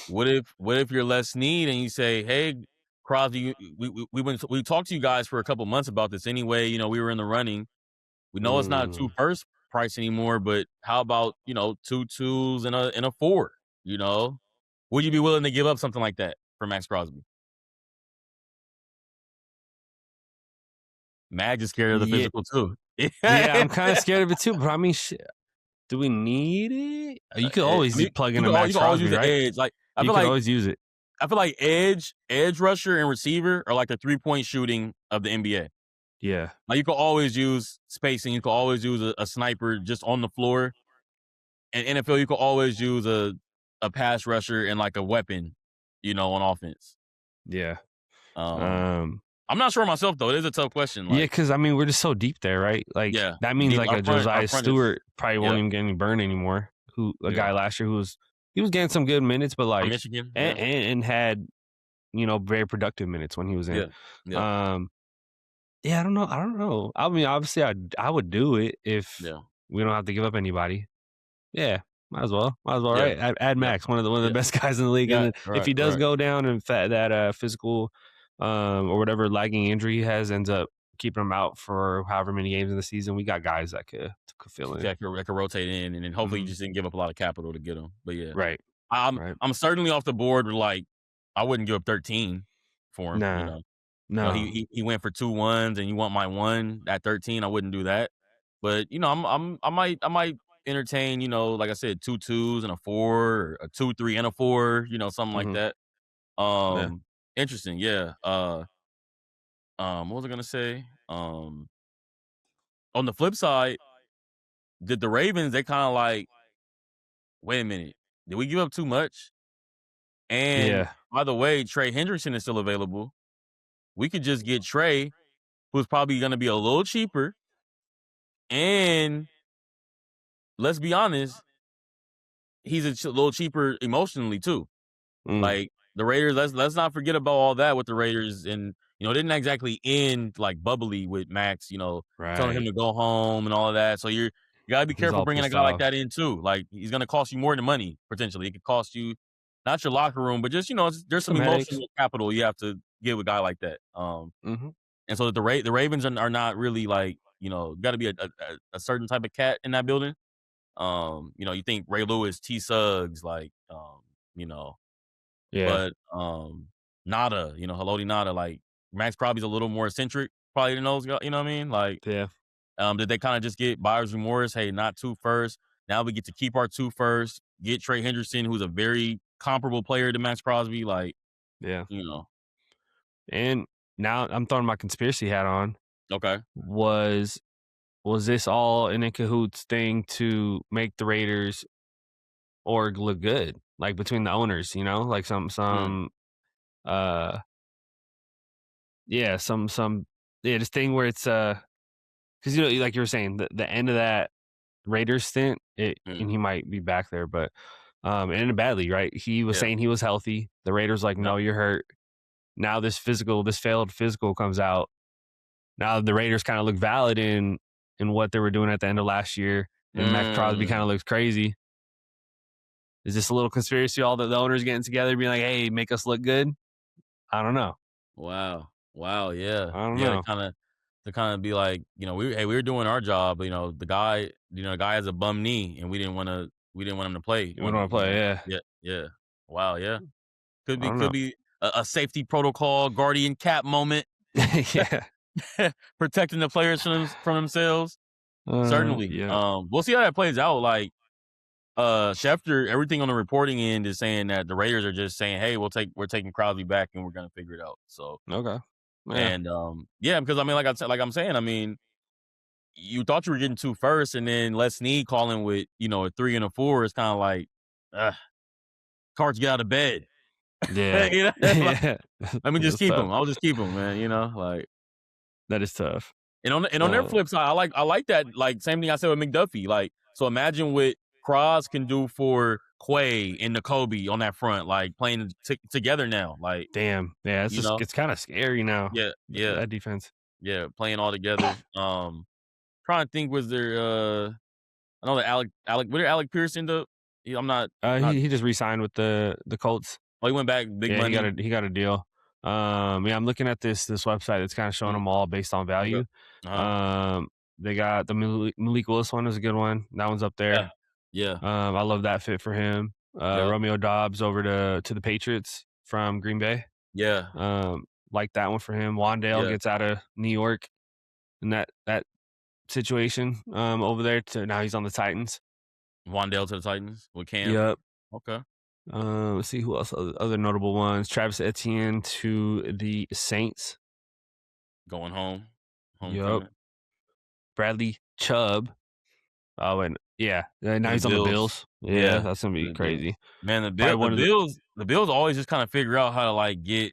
what if you're less need and you say, hey, Crosby, we talked to you guys for a couple months about this anyway. We were in the running. We know it's not a two Mm. first price anymore, but how about two twos and a four? Would you be willing to give up something like that for Maxx Crosby? Mag is scared of the Yeah, physical too. yeah, I'm kind of scared of it too. But I mean, shit. Do we need it? You could I always mean, plug in you a can Maxx always Crosby, use the right? edge. Like You could always use it. I feel like edge rusher and receiver are like the 3-point shooting of the NBA. Yeah. Like you can always use spacing. You can always use a sniper just on the floor. And NFL, you can always use a pass rusher and like a weapon, on offense. Yeah. I'm not sure myself though. It is a tough question. Yeah, Like, because I mean, we're just so deep there, right? Like yeah, that means like our a Josiah front is Stewart probably won't even get any burn anymore. A yeah guy last year he was getting some good minutes, but from like Michigan. Yeah, and had very productive minutes when he was in. yeah, yeah, Um, yeah, I don't know. I don't know. I mean, obviously, I would do it if yeah, we don't have to give up anybody. Yeah, might as well. Might as well, yeah, right? Add yeah, Max, one of the yeah, best guys in the league, and yeah. then if Right, he does right. go down and that physical or whatever lagging injury he has ends up keeping him out for however many games in the season, we got guys that could fill in. That could rotate in, and then hopefully you just didn't give up a lot of capital to get him. But yeah, Right. I'm Right. I'm certainly off the board with like I wouldn't give up 13 for him. Nah. He, No. he went for 2 1s, and you want my one at 13. I wouldn't do that. But I might entertain, like I said, 2 2s and a 4, or a 2 3 and a 4, something like Mhm. that. Yeah. Interesting, yeah. What was I gonna say? On the flip side, did the Ravens, they kind of like, wait a minute, did we give up too much? And Yeah. by the way, Trey Hendrickson is still available. We could just get Trey, who's probably gonna be a little cheaper. And let's be honest, he's a little cheaper emotionally too. Mm. Like the Raiders, let's not forget about all that with the Raiders, and it didn't exactly end like bubbly with Max. Telling him Right. to go home and all of that. So you gotta be He's careful all bringing a pissed guy like that off. in too. Like he's gonna cost you more than money potentially. It could cost you not your locker room, but just there's some Some headaches. emotional capital you have to give a guy like that. Mhm. And so the Ravens are not really like got to be a certain type of cat in that building. You think Ray Lewis, T Suggs, like you know, Yeah. but Nada, Haloti Nada, like Maxx Crosby's a little more eccentric probably than those guys. You know what I mean? Like, Yeah. did they kind of just get buyer's remorse? Hey, not 2 firsts. Now we get to keep our 2 firsts. Get Trey Hendrickson, who's a very comparable player to Maxx Crosby. Like, Yeah. you know, And now I'm throwing my conspiracy hat on. okay, Was this all in cahoots thing to make the Raiders org look good? Like between the owners, like mm, uh yeah, this thing where it's because like you were saying, the end of that Raiders stint, mm, and he might be back there, but and in a badly, right? He was yeah, saying he was healthy. The Raiders like, yep, no, you're hurt. Now this failed physical comes out. Now the Raiders kind of look valid in what they were doing at the end of last year, and Maxx Crosby kind mm, of looks crazy. Is this a little conspiracy? All the owners getting together, being like, "Hey, make us look good." I don't know. wow, yeah, I don't yeah, know. to kind of be like, we were doing our job, but the guy has a bum knee, and we didn't want him to play We don't want to play. Yeah, yeah, yeah, wow, yeah, I don't could know. be a safety protocol, guardian cap moment, Yeah. protecting the players from themselves. Certainly, Yeah. we'll see how that plays out. Like, Schefter, everything on the reporting end is saying that the Raiders are just saying, "Hey, we're taking Crosby back, and we're gonna figure it out." So, Okay. Yeah. and yeah, because I mean, like I'm saying, I mean, you thought you were getting 2 firsts, and then Les Snead calling with a 3 and a 4 is kind of like, uh, cards get out of bed. Yeah. Like, Yeah. let me just That's keep tough. him. I'll just keep him, man. Like, That is tough. and on their flip side, I like that. Like same thing I said with McDuffie. Like, so imagine what Cross can do for Quay and Kobe on that front, like playing together now. Like, Damn. Yeah. you know, It's kind of scary now. yeah, yeah, That defense. yeah, playing all together. Trying to think, was there I know that Alec where did Alec Pierce end up? I'm not He just re-signed with the Colts. he went back big Yeah, money. he got a deal. Yeah, I'm looking at this website that's kind of showing Mm, them all based on okay. value. Uh-huh. Um, they got the Malik Willis one is a good one. That one's up Yeah. there. Yeah. I love that fit for him. Yeah. Romeo Dobbs over to the Patriots from Green Bay. Yeah. Like that one for him. Wandale Yeah. gets out of New York in that situation over there to now he's on the Titans. Wandale to the Titans with Cam. Yep. Okay. Let's see who else. Other notable ones. Travis Etienne to the Saints. Going home. Yep. Homecoming. Bradley Chubb. Oh, and yeah. Now he's on the Bills. Yeah, that's gonna be crazy. Man, the Bills always just kind of figure out how to like get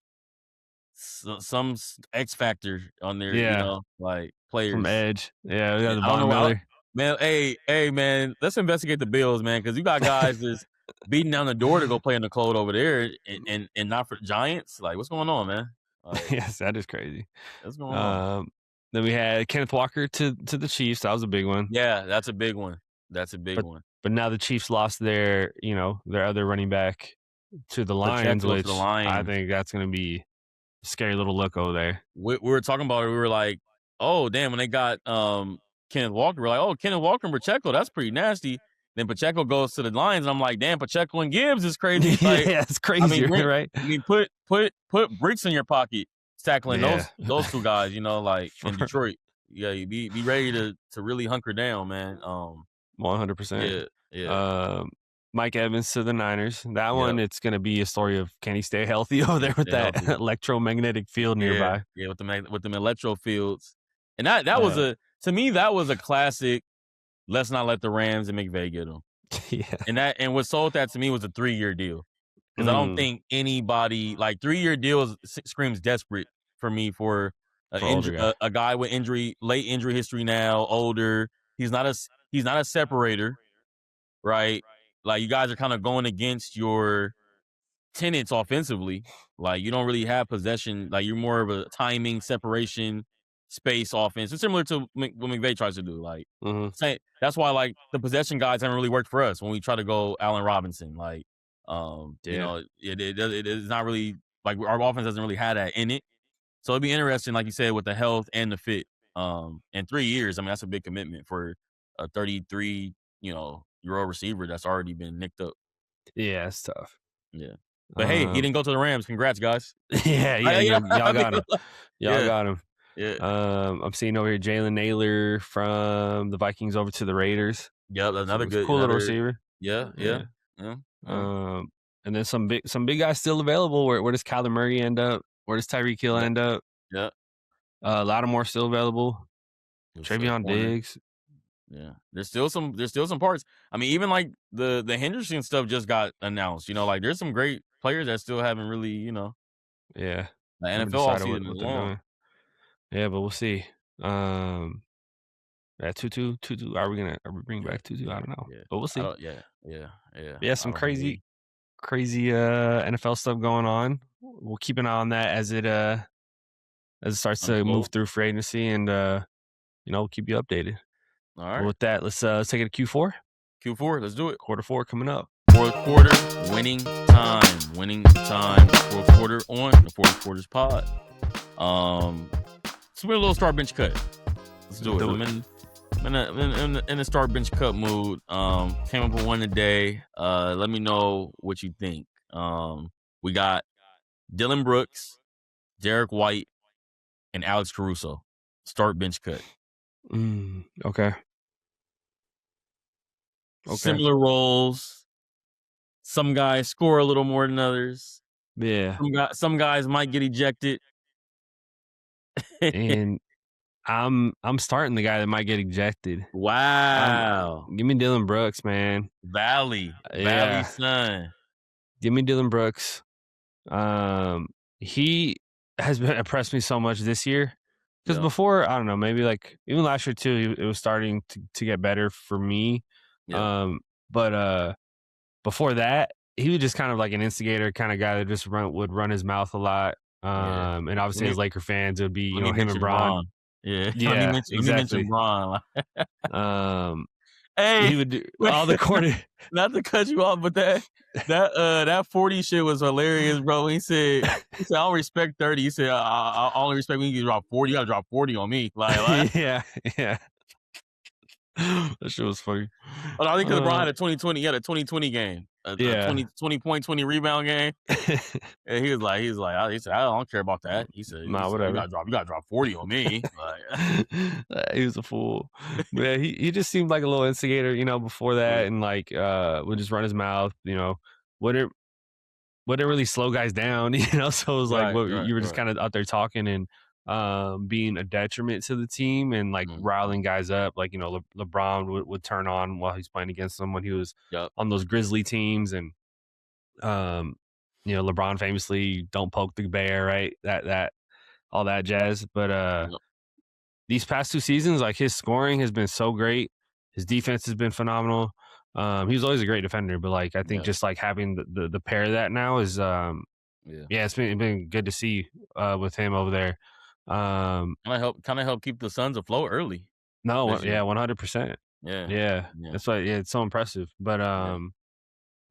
some X factor on their, like players from edge. Yeah, we got the I don't Von know. Miller. Man, hey, man, let's investigate the Bills, man, because you got guys that's beating down the door to go play in the cold over there, and not for the Giants. Like, what's going on, man? Like, yes, that is crazy. What's going on? Then we had Kenneth Walker to the Chiefs. That was a big one. Yeah, that's a big one. That's a big one. But now the Chiefs lost their other running back to the Lions, which I think that's going to be a scary little look over there. We were talking about it. We were like, oh, damn, when they got Kenneth Walker, we're like, oh, Kenneth Walker and Pacheco, that's pretty nasty. Then Pacheco goes to the Lions, and I'm like, damn, Pacheco and Gibbs is crazy. Like, yeah, it's crazy, right? I mean, put bricks in your pocket tackling those two guys, like in Detroit. Yeah, you be ready to really hunker down, man. 100%. Yeah. Mike Evans to the Niners. That one, it's going to be a story of can he stay healthy over there with that electromagnetic field nearby. Yeah, with them electro fields. And that was to me, that was a classic. Let's not let the Rams and McVay get them. Yeah. And what sold that to me was a 3-year deal. Because I don't think anybody, like 3-year deals screams desperate for me for a guy with late injury history now, older. He's not a separator, right? Like, you guys are kind of going against your tenets offensively. Like, you don't really have possession. Like, you're more of a timing, separation, space offense. It's similar to what McVay tries to do. Like, that's why, like, the possession guys haven't really worked for us when we try to go Allen Robinson. Like, it is not really, like, our offense doesn't really have that in it. So it'd be interesting, like you said, with the health and the fit. In 3 years, I mean, that's a big commitment for a 33-year old receiver that's already been nicked up. Yeah, it's tough. Yeah. But hey, he didn't go to the Rams. Congrats, guys. Y'all got him. Y'all got him. Yeah. I'm seeing over here Jalen Naylor from the Vikings over to the Raiders. Yeah, another good, cool little receiver. Yeah. And then some big guys still available. Where does Kyler Murray end up? Where does Tyreek Hill end up? Yeah. Lattimore still available. Travion Diggs. Yeah, there's still some parts. I mean, even like the Henderson stuff just got announced. Like, there's some great players that still haven't really, Yeah. The NFL offseason is long. Yeah, but we'll see. Tutu. Are we bringing back Tutu? I don't know, but we'll see. Yeah. Some crazy NFL stuff going on. We'll keep an eye on that as it starts to move through free agency, and we'll keep you updated. All right. Well, with that, let's take it to Q4. Q4, let's do it. Quarter 4 coming up. Fourth quarter, winning time. Fourth quarter on the Fourth Quarters pod. So we're a little start bench cut. Let's do it. I'm in the start bench cut mood. Came up with one today. Let me know what you think. We got Dylan Brooks, Derek White, and Alex Caruso. Start bench cut. Okay. Similar roles. Some guys score a little more than others. Yeah. Some guys might get ejected. And I'm starting the guy that might get ejected. Wow. Give me Dylan Brooks, man. Valley son. Give me Dylan Brooks. He has impressed me so much this year. Because before, I don't know, maybe like even last year too, it was starting to get better for me. But before that, he was just kind of like an instigator kind of guy that just would run his mouth a lot. And obviously as Laker fans, it would be him and Bron. Yeah, exactly. You mentioned Bron. Hey, he would do all the quarter. Not to cut you off, but that 40 shit was hilarious, bro. He said I don't respect 30. He said I only respect when you drop 40. You gotta drop 40 on me. Like yeah. That shit was funny. Oh, I think because LeBron had a 2020, he had a 2020 game, a Yeah. 20 point, 20 rebound game. And he said, I don't care about that. He Nah, said, whatever. you gotta drop 40 on me. Like, He was a fool. But yeah, he just seemed like a little instigator, before that, yeah, and like would just run his mouth, wouldn't wouldn't really slow guys down, So it was like right, what right, you were just right. kind of out there talking and being a detriment to the team and like Mhm. riling guys up. Like, LeBron would turn on while he's playing against them when he was Yep, on those Grizzly teams and um LeBron famously don't poke the bear, right? That all that jazz. But yep, these past 2 seasons, like, his scoring has been so great. His defense has been phenomenal. He was always a great defender, but, like, I think yeah, just, like, having the pair of that now is, yeah. yeah, it's been good to see, with him over there. Um, Kinda help keep the Suns afloat early no, this year. yeah, 100%. Yeah, Yeah, yeah, that's why yeah, it's so impressive. yeah.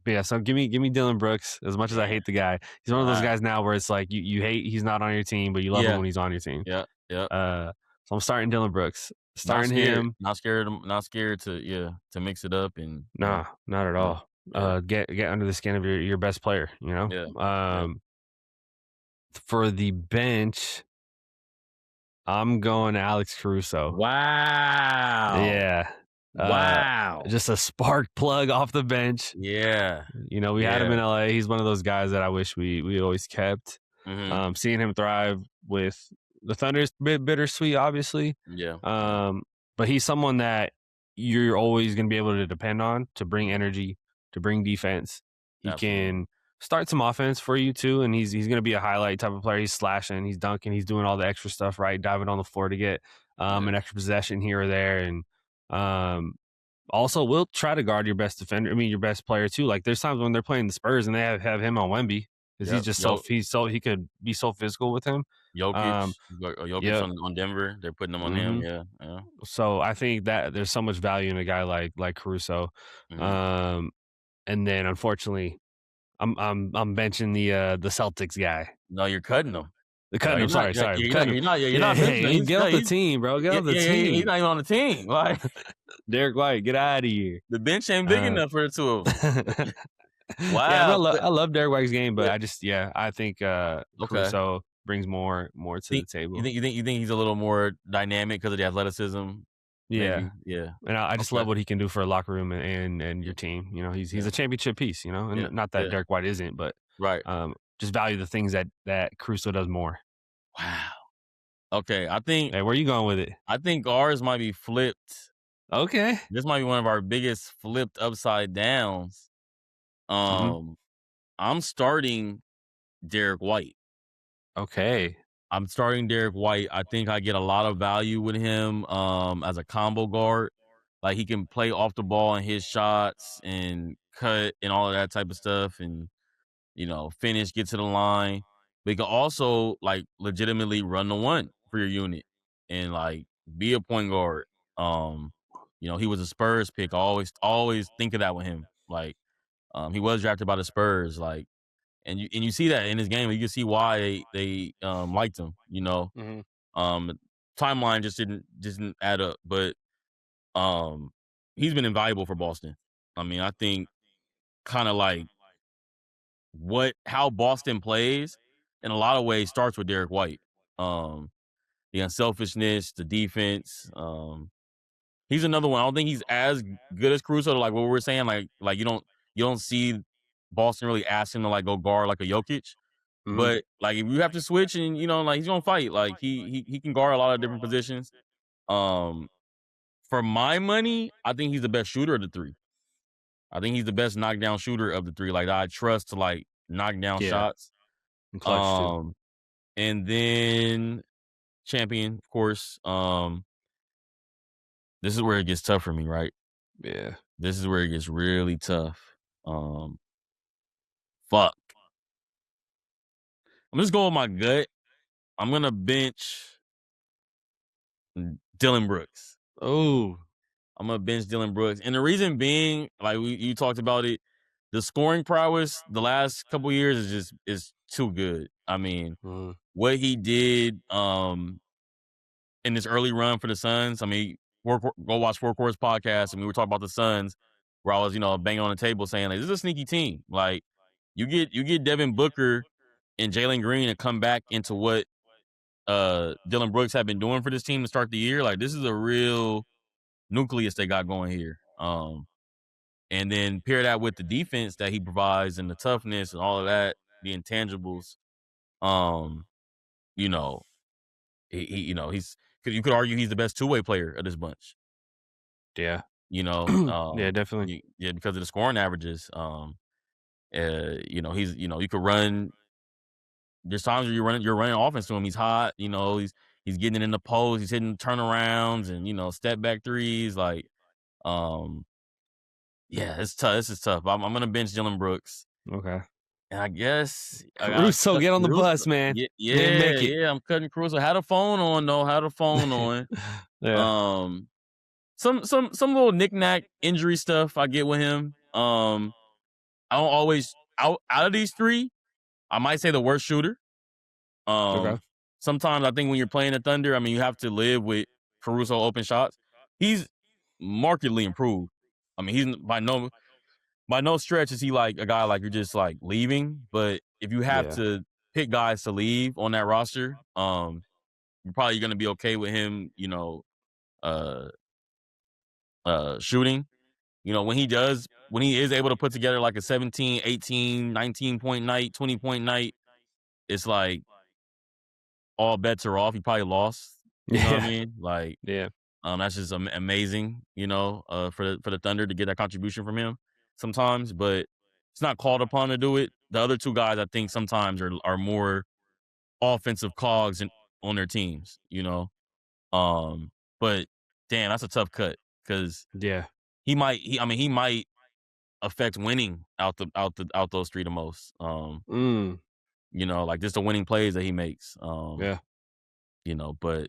But yeah, so give me Dylan Brooks as much as I Man, hate the guy. He's one of those wow. guys now where it's like you hate he's not on your team, but you love him Yeah, when he's on your team. yeah, yep. So I'm starting Dylan Brooks. Not Starting scared, him. not scared to to mix it up and, Nah, not at yeah, all. yeah, Get under the skin of your best player, yeah, yeah. For the bench, I'm going Alex Caruso. Wow. Yeah. Uh, Wow. just a spark plug off the bench. Yeah, We had him yeah. in LA. He's one of those guys that I wish we always kept. Mhm. Seeing him thrive with the Thunder is a bit bittersweet, obviously. Yeah, yeah, Um, but he's someone that you're always going to be able to depend on to bring energy, to bring defense. He absolutely. can start some offense for you too, and he's going to be a highlight type of player. He's slashing, he's dunking, he's doing all the extra stuff, right? Diving on the floor to get Yeah, an extra possession here or there, and also will try to guard your best defender. I mean, your best player too. Like there's times when they're playing the Spurs and they have him on Wemby because he's yep, just so he could be so physical with him. Jokic, Um, Jokic yeah. on Denver, they're putting them on him, hmm yeah, yeah, So I think that there's so much value in a guy like Caruso. mhm. Um, and then unfortunately, I'm benching the Celtics guy. No, you're cutting them. The No, cutting him. you're not Sorry, sorry. I'm cutting him. you're Yeah, not benching him. hey, get off the team, bro. Get off the He's team. not even on the team, like, Derek White, get out of here. the bench ain't big Uh, enough for the 2 of them. yeah, Wow, I love Derek White's game, but yeah, I think okay. Caruso brings more to the table. You think he's a little more dynamic because of the athleticism? Yeah, Maybe, yeah, and I just love okay, what he can do for a locker room and yeah, your team. He's yeah, a championship piece. yeah, And not that yeah, Derek White isn't, but right. just value the things that Caruso does more. Wow. Okay, Hey, where you going with it? I think ours might be flipped. Okay. This might be one of our biggest flipped upside downs. hmm Um, I'm starting Derek White. Okay. I'm starting Derek White. I think I get a lot of value with him as a combo guard. Like he can play off the ball and his shots and cut and all of that type of stuff and finish, get to the line. But he can also like legitimately run the one for your unit and like be a point guard. Um, he was a Spurs pick. I always think of that with him. Like he was drafted by the Spurs, like and you see that in his game. You can see why they liked him. hmm Um, timeline just didn't add up, but um, he's been invaluable for Boston. I mean, I think kind of like how Boston plays in a lot of ways starts with Derek White. Um, the unselfishness, the defense. He's another one. I don't think he's as good as Caruso. Like what we were saying, like you don't see Boston really ask him to like go guard like a Jokic. hmm But like if you have to switch and like he's gonna fight. Like he can guard a lot of different positions. Um, for my money, I think he's the best shooter of the three. I think he's the best knockdown shooter of the three. Like that I trust to like knock down Yeah, shots. and clutch too. Um, and then champion, of course. This is where it gets tough for me, right? Yeah. This is where it gets really tough. Um, fuck. I'm just going with my gut. I'm gonna bench Dylan Brooks. Oh. I'm gonna bench Dylan Brooks, and the reason being, like you talked about it, the scoring prowess the last couple years is too good. I mean, Mm. what he did in this early run for the Suns. I mean, go watch Four Courts podcast, and we were talking about the Suns, where I was, banging on the table saying, like, this is a sneaky team. Like, you get Devin Booker and Jalen Green to come back into what Dylan Brooks had been doing for this team to start the year. Like, this is a real nucleus they got going here. And then pair that with the defense that he provides and the toughness and all of that, the intangibles. Um, you know, he's because you could argue he's the best two-way player of this bunch. Yeah. Yeah, definitely. because of the scoring averages. He's you could run. There's times where you're running offense to him. He's hot. He's getting it in the post. He's hitting turnarounds and step back threes. Like, yeah, it's tough. This is tough. I'm gonna bench Dylan Brooks. Okay. And I guess I gotta Caruso, cut get on the Caruso. bus, man. Man, Yeah, make it. yeah. I'm cutting Caruso. Had a phone on though. Had a phone on. Yeah. Some little knick-knack injury stuff I get with him. I don't always out of these three, I might say the worst shooter. Okay. Sometimes I think when you're playing the Thunder, I mean, you have to live with Caruso open shots. He's markedly improved. I mean, he's by no stretch is he like a guy like you're just like leaving. But if you have to pick guys to leave on that roster, you're probably gonna be okay with him, shooting. When he is able to put together like a 17, 18, 19-point night, 20-point night, it's like all bets are off. He probably lost. You know what I mean? Like, yeah. that's just amazing, for the Thunder to get that contribution from him sometimes, but it's not called upon to do it. The other two guys, I think, sometimes are more offensive cogs on their teams, But damn, that's a tough cut because he might affect winning out those three the most. Like just the winning plays that he makes. But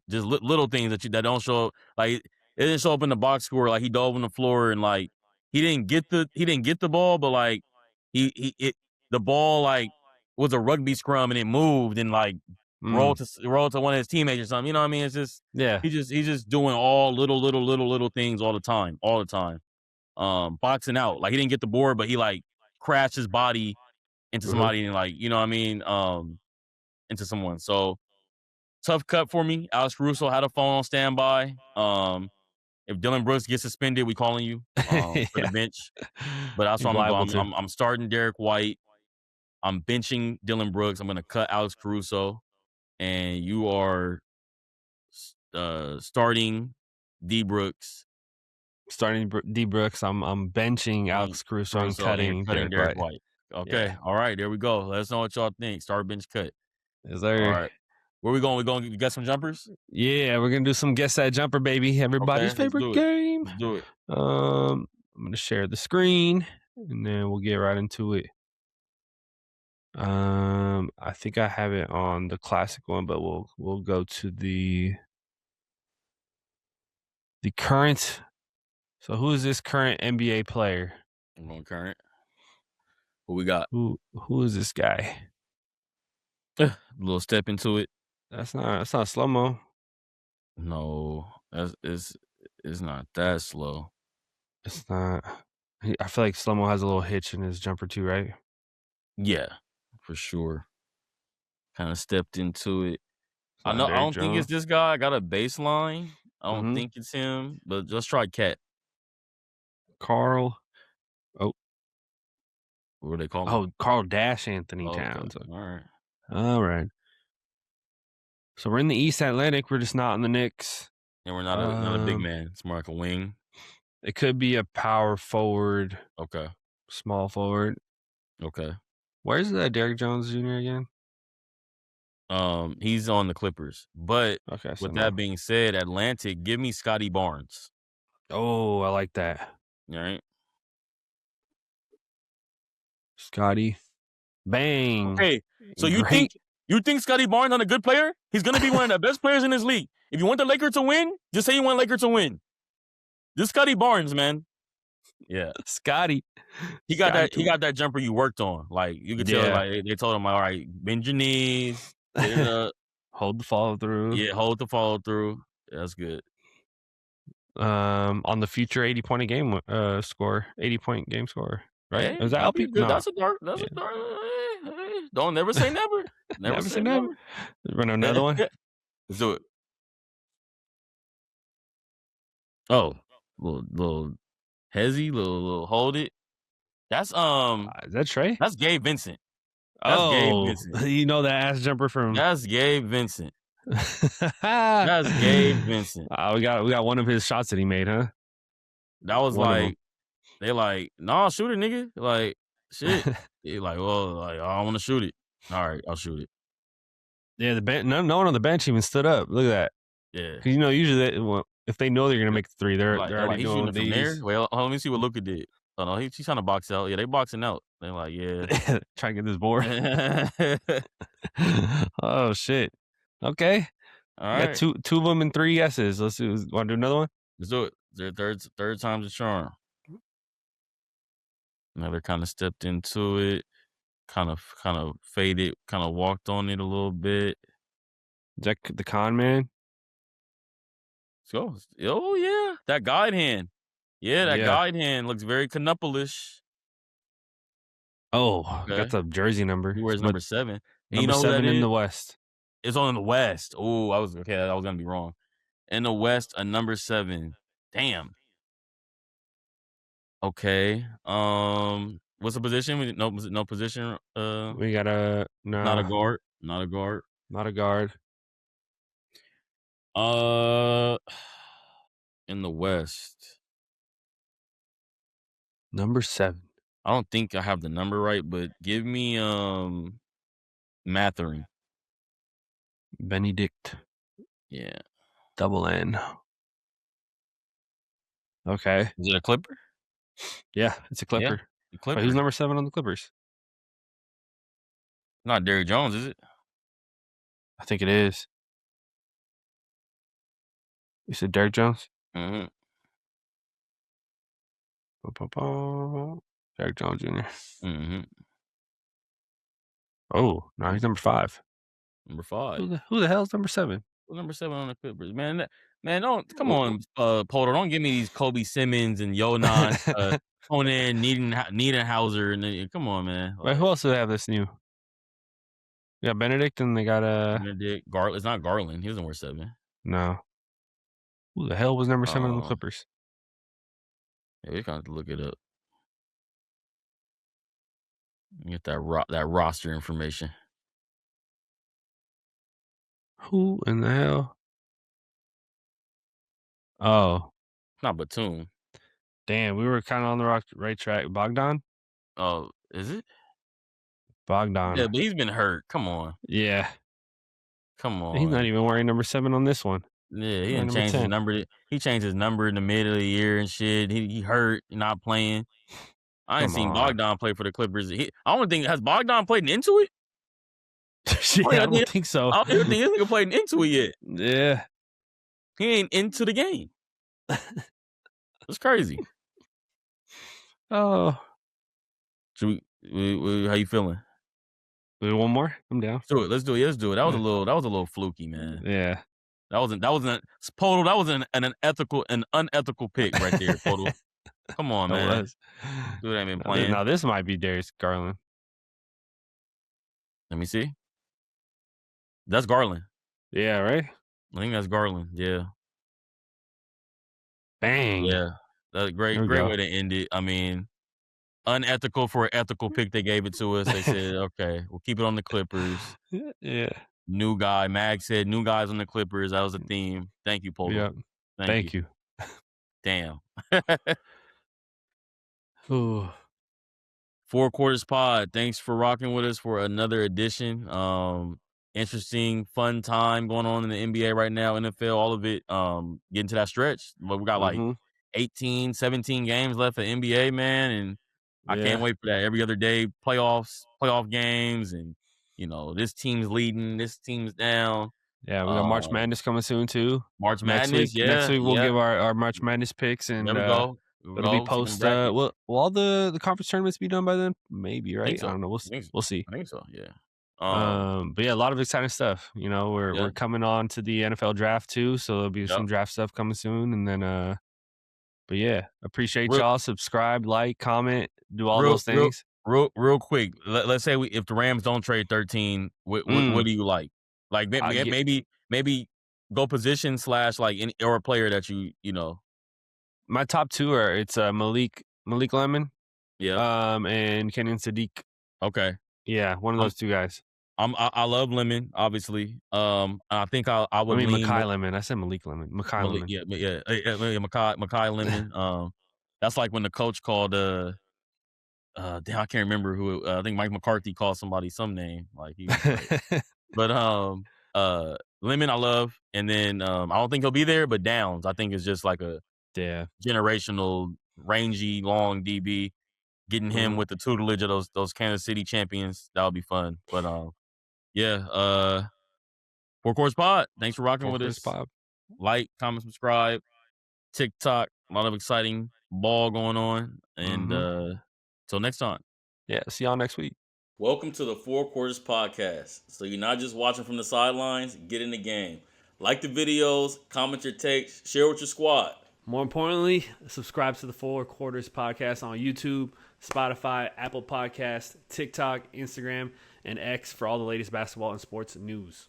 just little things that don't show up. Like it didn't show up in the box score. Like he dove on the floor and like he didn't get the ball, but like the ball like was a rugby scrum and it moved and like rolled to one of his teammates or something. You know what I mean? It's just he's just doing all little things all the time. Boxing out. Like he didn't get the board, but he like crashed his body into somebody and like, you know what I mean? Into someone. So tough cut for me. Alex Caruso had a phone on standby. If Dylan Brooks gets suspended, we calling you for the bench. But that's what I'm gonna do. I'm starting Derek White. I'm benching Dylan Brooks. I'm gonna cut Alex Caruso, and you are starting D Brooks. Starting D Brooks. I'm benching Alex Caruso and cutting Derek White. Okay. Yeah. All right. There we go. Let us know what y'all think. Start, bench, cut. Is there? All right. Where we going? We going to get some jumpers? Yeah, we're gonna do some guess that jumper, baby. Everybody's favorite game. Let's do it. I'm gonna share the screen, and then we'll get right into it. I think I have it on the classic one, but we'll go to the current. So who is this current NBA player? I'm going current. Who we got? Who is this guy? A little step into it. That's not slow-mo. No, it's not that slow. It's not. I feel like slow-mo has a little hitch in his jumper too, right? Yeah, for sure. Kind of stepped into it. I don't think it's this guy. I got a baseline. I don't think it's him, but let's try Cat. Carl. Oh. What were they calling? Oh, Carl Dash Anthony Towns. Okay. All right. So we're in the East Atlantic. We're just not in the Knicks. And we're not a big man. It's more like a wing. It could be a power forward. Okay. Small forward. Okay. Where's Derrick Jones Jr. again? He's on the Clippers. But with that being said, Atlantic, give me Scotty Barnes. Oh, I like that. All right. Scotty. Bang. Okay. So you think Scotty Barnes not a good player? He's gonna be one of the best players in this league. If you want the Lakers to win, just say you want Lakers to win. This Scotty Barnes, man. Yeah. Scotty. He got that jumper you worked on. Like you could tell like they told him, all right, bend your knees, get it up. Hold the follow through. Yeah, hold the follow through. That's good. On the future 80-point a game score, 80-point game score, right? Hey, Is that might be LP? a good. No. That's a dark. Yeah. Don't never say never. Never Never say say never. never. Run another one. Let's do it. Oh, little hezzy, little hold it. That's Is that Trey? that's Gabe Vincent. That's Gabe Oh, Vincent. you know that ass jumper from. That's Gabe Vincent. That's Gabe Vincent. We got one of his shots that he made, huh? That was One of them. like they like, nah, shoot it, nigga. Like shit. He like, well, like I don't want to shoot it. All right, I'll shoot it. Yeah, the bench. No one on the bench even stood up. Look at that. Yeah, because usually if they know they're gonna make the three, they're already he's doing shooting it from there. these. Well, let me see what Luka did. Oh no, he's trying to box out. Yeah, they boxing out. They're like, yeah, try to get this board. Oh shit. Okay. All right. right, Got two of them and 3 yeses. Let's do. Want to do another one? Let's do it. Their third time's a charm. Another kind of stepped into it, kind of faded, kind of walked on it a little bit. Is that the con man? Let's go. Oh yeah, that guide hand. Yeah, that guide hand looks very Canopolis. Oh, got the jersey number. He wears number 7. And Number 7 in the West. It's on in the West. Oh, I was gonna be wrong. In the West, a number 7. Damn. Okay. What's the position? No position. We got not a guard. Not a guard. Not a guard. In the West, number 7. I don't think I have the number right, but give me Mathering. Benedict. Yeah. Double N. Okay. Is it a Clipper? Yeah, it's a Clipper. Yeah, Clipper. Wait, who's number 7 on the Clippers? Not Derrick Jones, is it? I think it is. You said Derrick Jones? Mm-hmm. Derrick Jones Jr. Mm-hmm. Oh, no, he's number 5. Number 5. Who the hell's number 7? Who's number 7 on the Clippers? Man, don't come on, Poto. Don't give me these Kobe Simmons and Jonan, Conan, Niedenhauser, and come on, man. Wait, who else do they have this new? Yeah, Benedict, and they got Benedict. Garland. It's not Garland. He doesn't wear 7. No. Who the hell was number 7 on the Clippers? Yeah, we kind of look it up. Get that roster information. Who in the hell? Oh, not Batum. Damn, we were kind of on the right track. Bogdan? Oh, is it? Bogdan. Yeah, but he's been hurt. Come on. Yeah. Come on. He's not even wearing number 7 on this one. Yeah, he didn't change his number. He changed his number in the middle of the year and shit. He hurt, not playing. I ain't seen Bogdan play for the Clippers. I don't think has Bogdan played into it. Yeah, I don't think so. I don't even think this nigga played into it yet. Yeah, he ain't into the game. It's crazy. Oh, should we? How you feeling? Do one more? I'm down. Let's do it. Let's do it. Let's do it. That was a little fluky, man. Yeah. That was an unethical pick right there, Poto. Come on, man. Dude ain't been playing. Now this might be Darius Garland. Let me see. That's Garland. Yeah, right? I think that's Garland. Yeah. Bang. Yeah. That's great way to end it. I mean, unethical for an ethical pick. They gave it to us. They said, okay, we'll keep it on the Clippers. Yeah. New guy. Mag said new guys on the Clippers. That was a theme. Thank you, Poto. Yeah. Thank you. Damn. Ooh. 4 Quarters Pod. Thanks for rocking with us for another edition. Interesting, fun time going on in the NBA right now, NFL, all of it. Getting to that stretch. But we got like 18, 17 games left of NBA, man. And I can't wait for that. Every other day, playoff games, and this team's leading, this team's down. Yeah, we got March Madness coming soon too. March Madness, next week we'll give our March Madness picks, and there we go. It'll be post. Will all the conference tournaments be done by then? Maybe, right? I don't know. We'll see. I think so. Yeah. But yeah, a lot of exciting stuff. You know, we're coming on to the NFL draft too, so there'll be some draft stuff coming soon. And then, but yeah, appreciate y'all. Subscribe, like, comment, do all those things. Real quick. Let's say if the Rams don't trade 13, what do you like? Like maybe go position / like any or a player that you know. My top two are Malik Lemon, and Kenan Sadiq. Okay, yeah, one of those two guys. I love Lemon, obviously. I think I would lean Makai Lemon. I said Malik Lemon. Makai Lemon. Yeah, Makai Lemon. That's like when the coach called damn, I can't remember who. I think Mike McCarthy called somebody some name. Like he was like, but Lemon I love, and then I don't think he'll be there, but Downs I think is just like a generational, rangy, long DB. Getting him with the tutelage of those Kansas City champions, that would be fun. But Four Quarters Pod. Thanks for rocking with us. Like, comment, subscribe. TikTok, a lot of exciting ball going on. And till next time. Yeah, see y'all next week. Welcome to the Four Quarters Podcast. So you're not just watching from the sidelines, get in the game. Like the videos, comment your takes, share with your squad. More importantly, subscribe to the Four Quarters Podcast on YouTube, Spotify, Apple Podcasts, TikTok, Instagram, and X for all the latest basketball and sports news.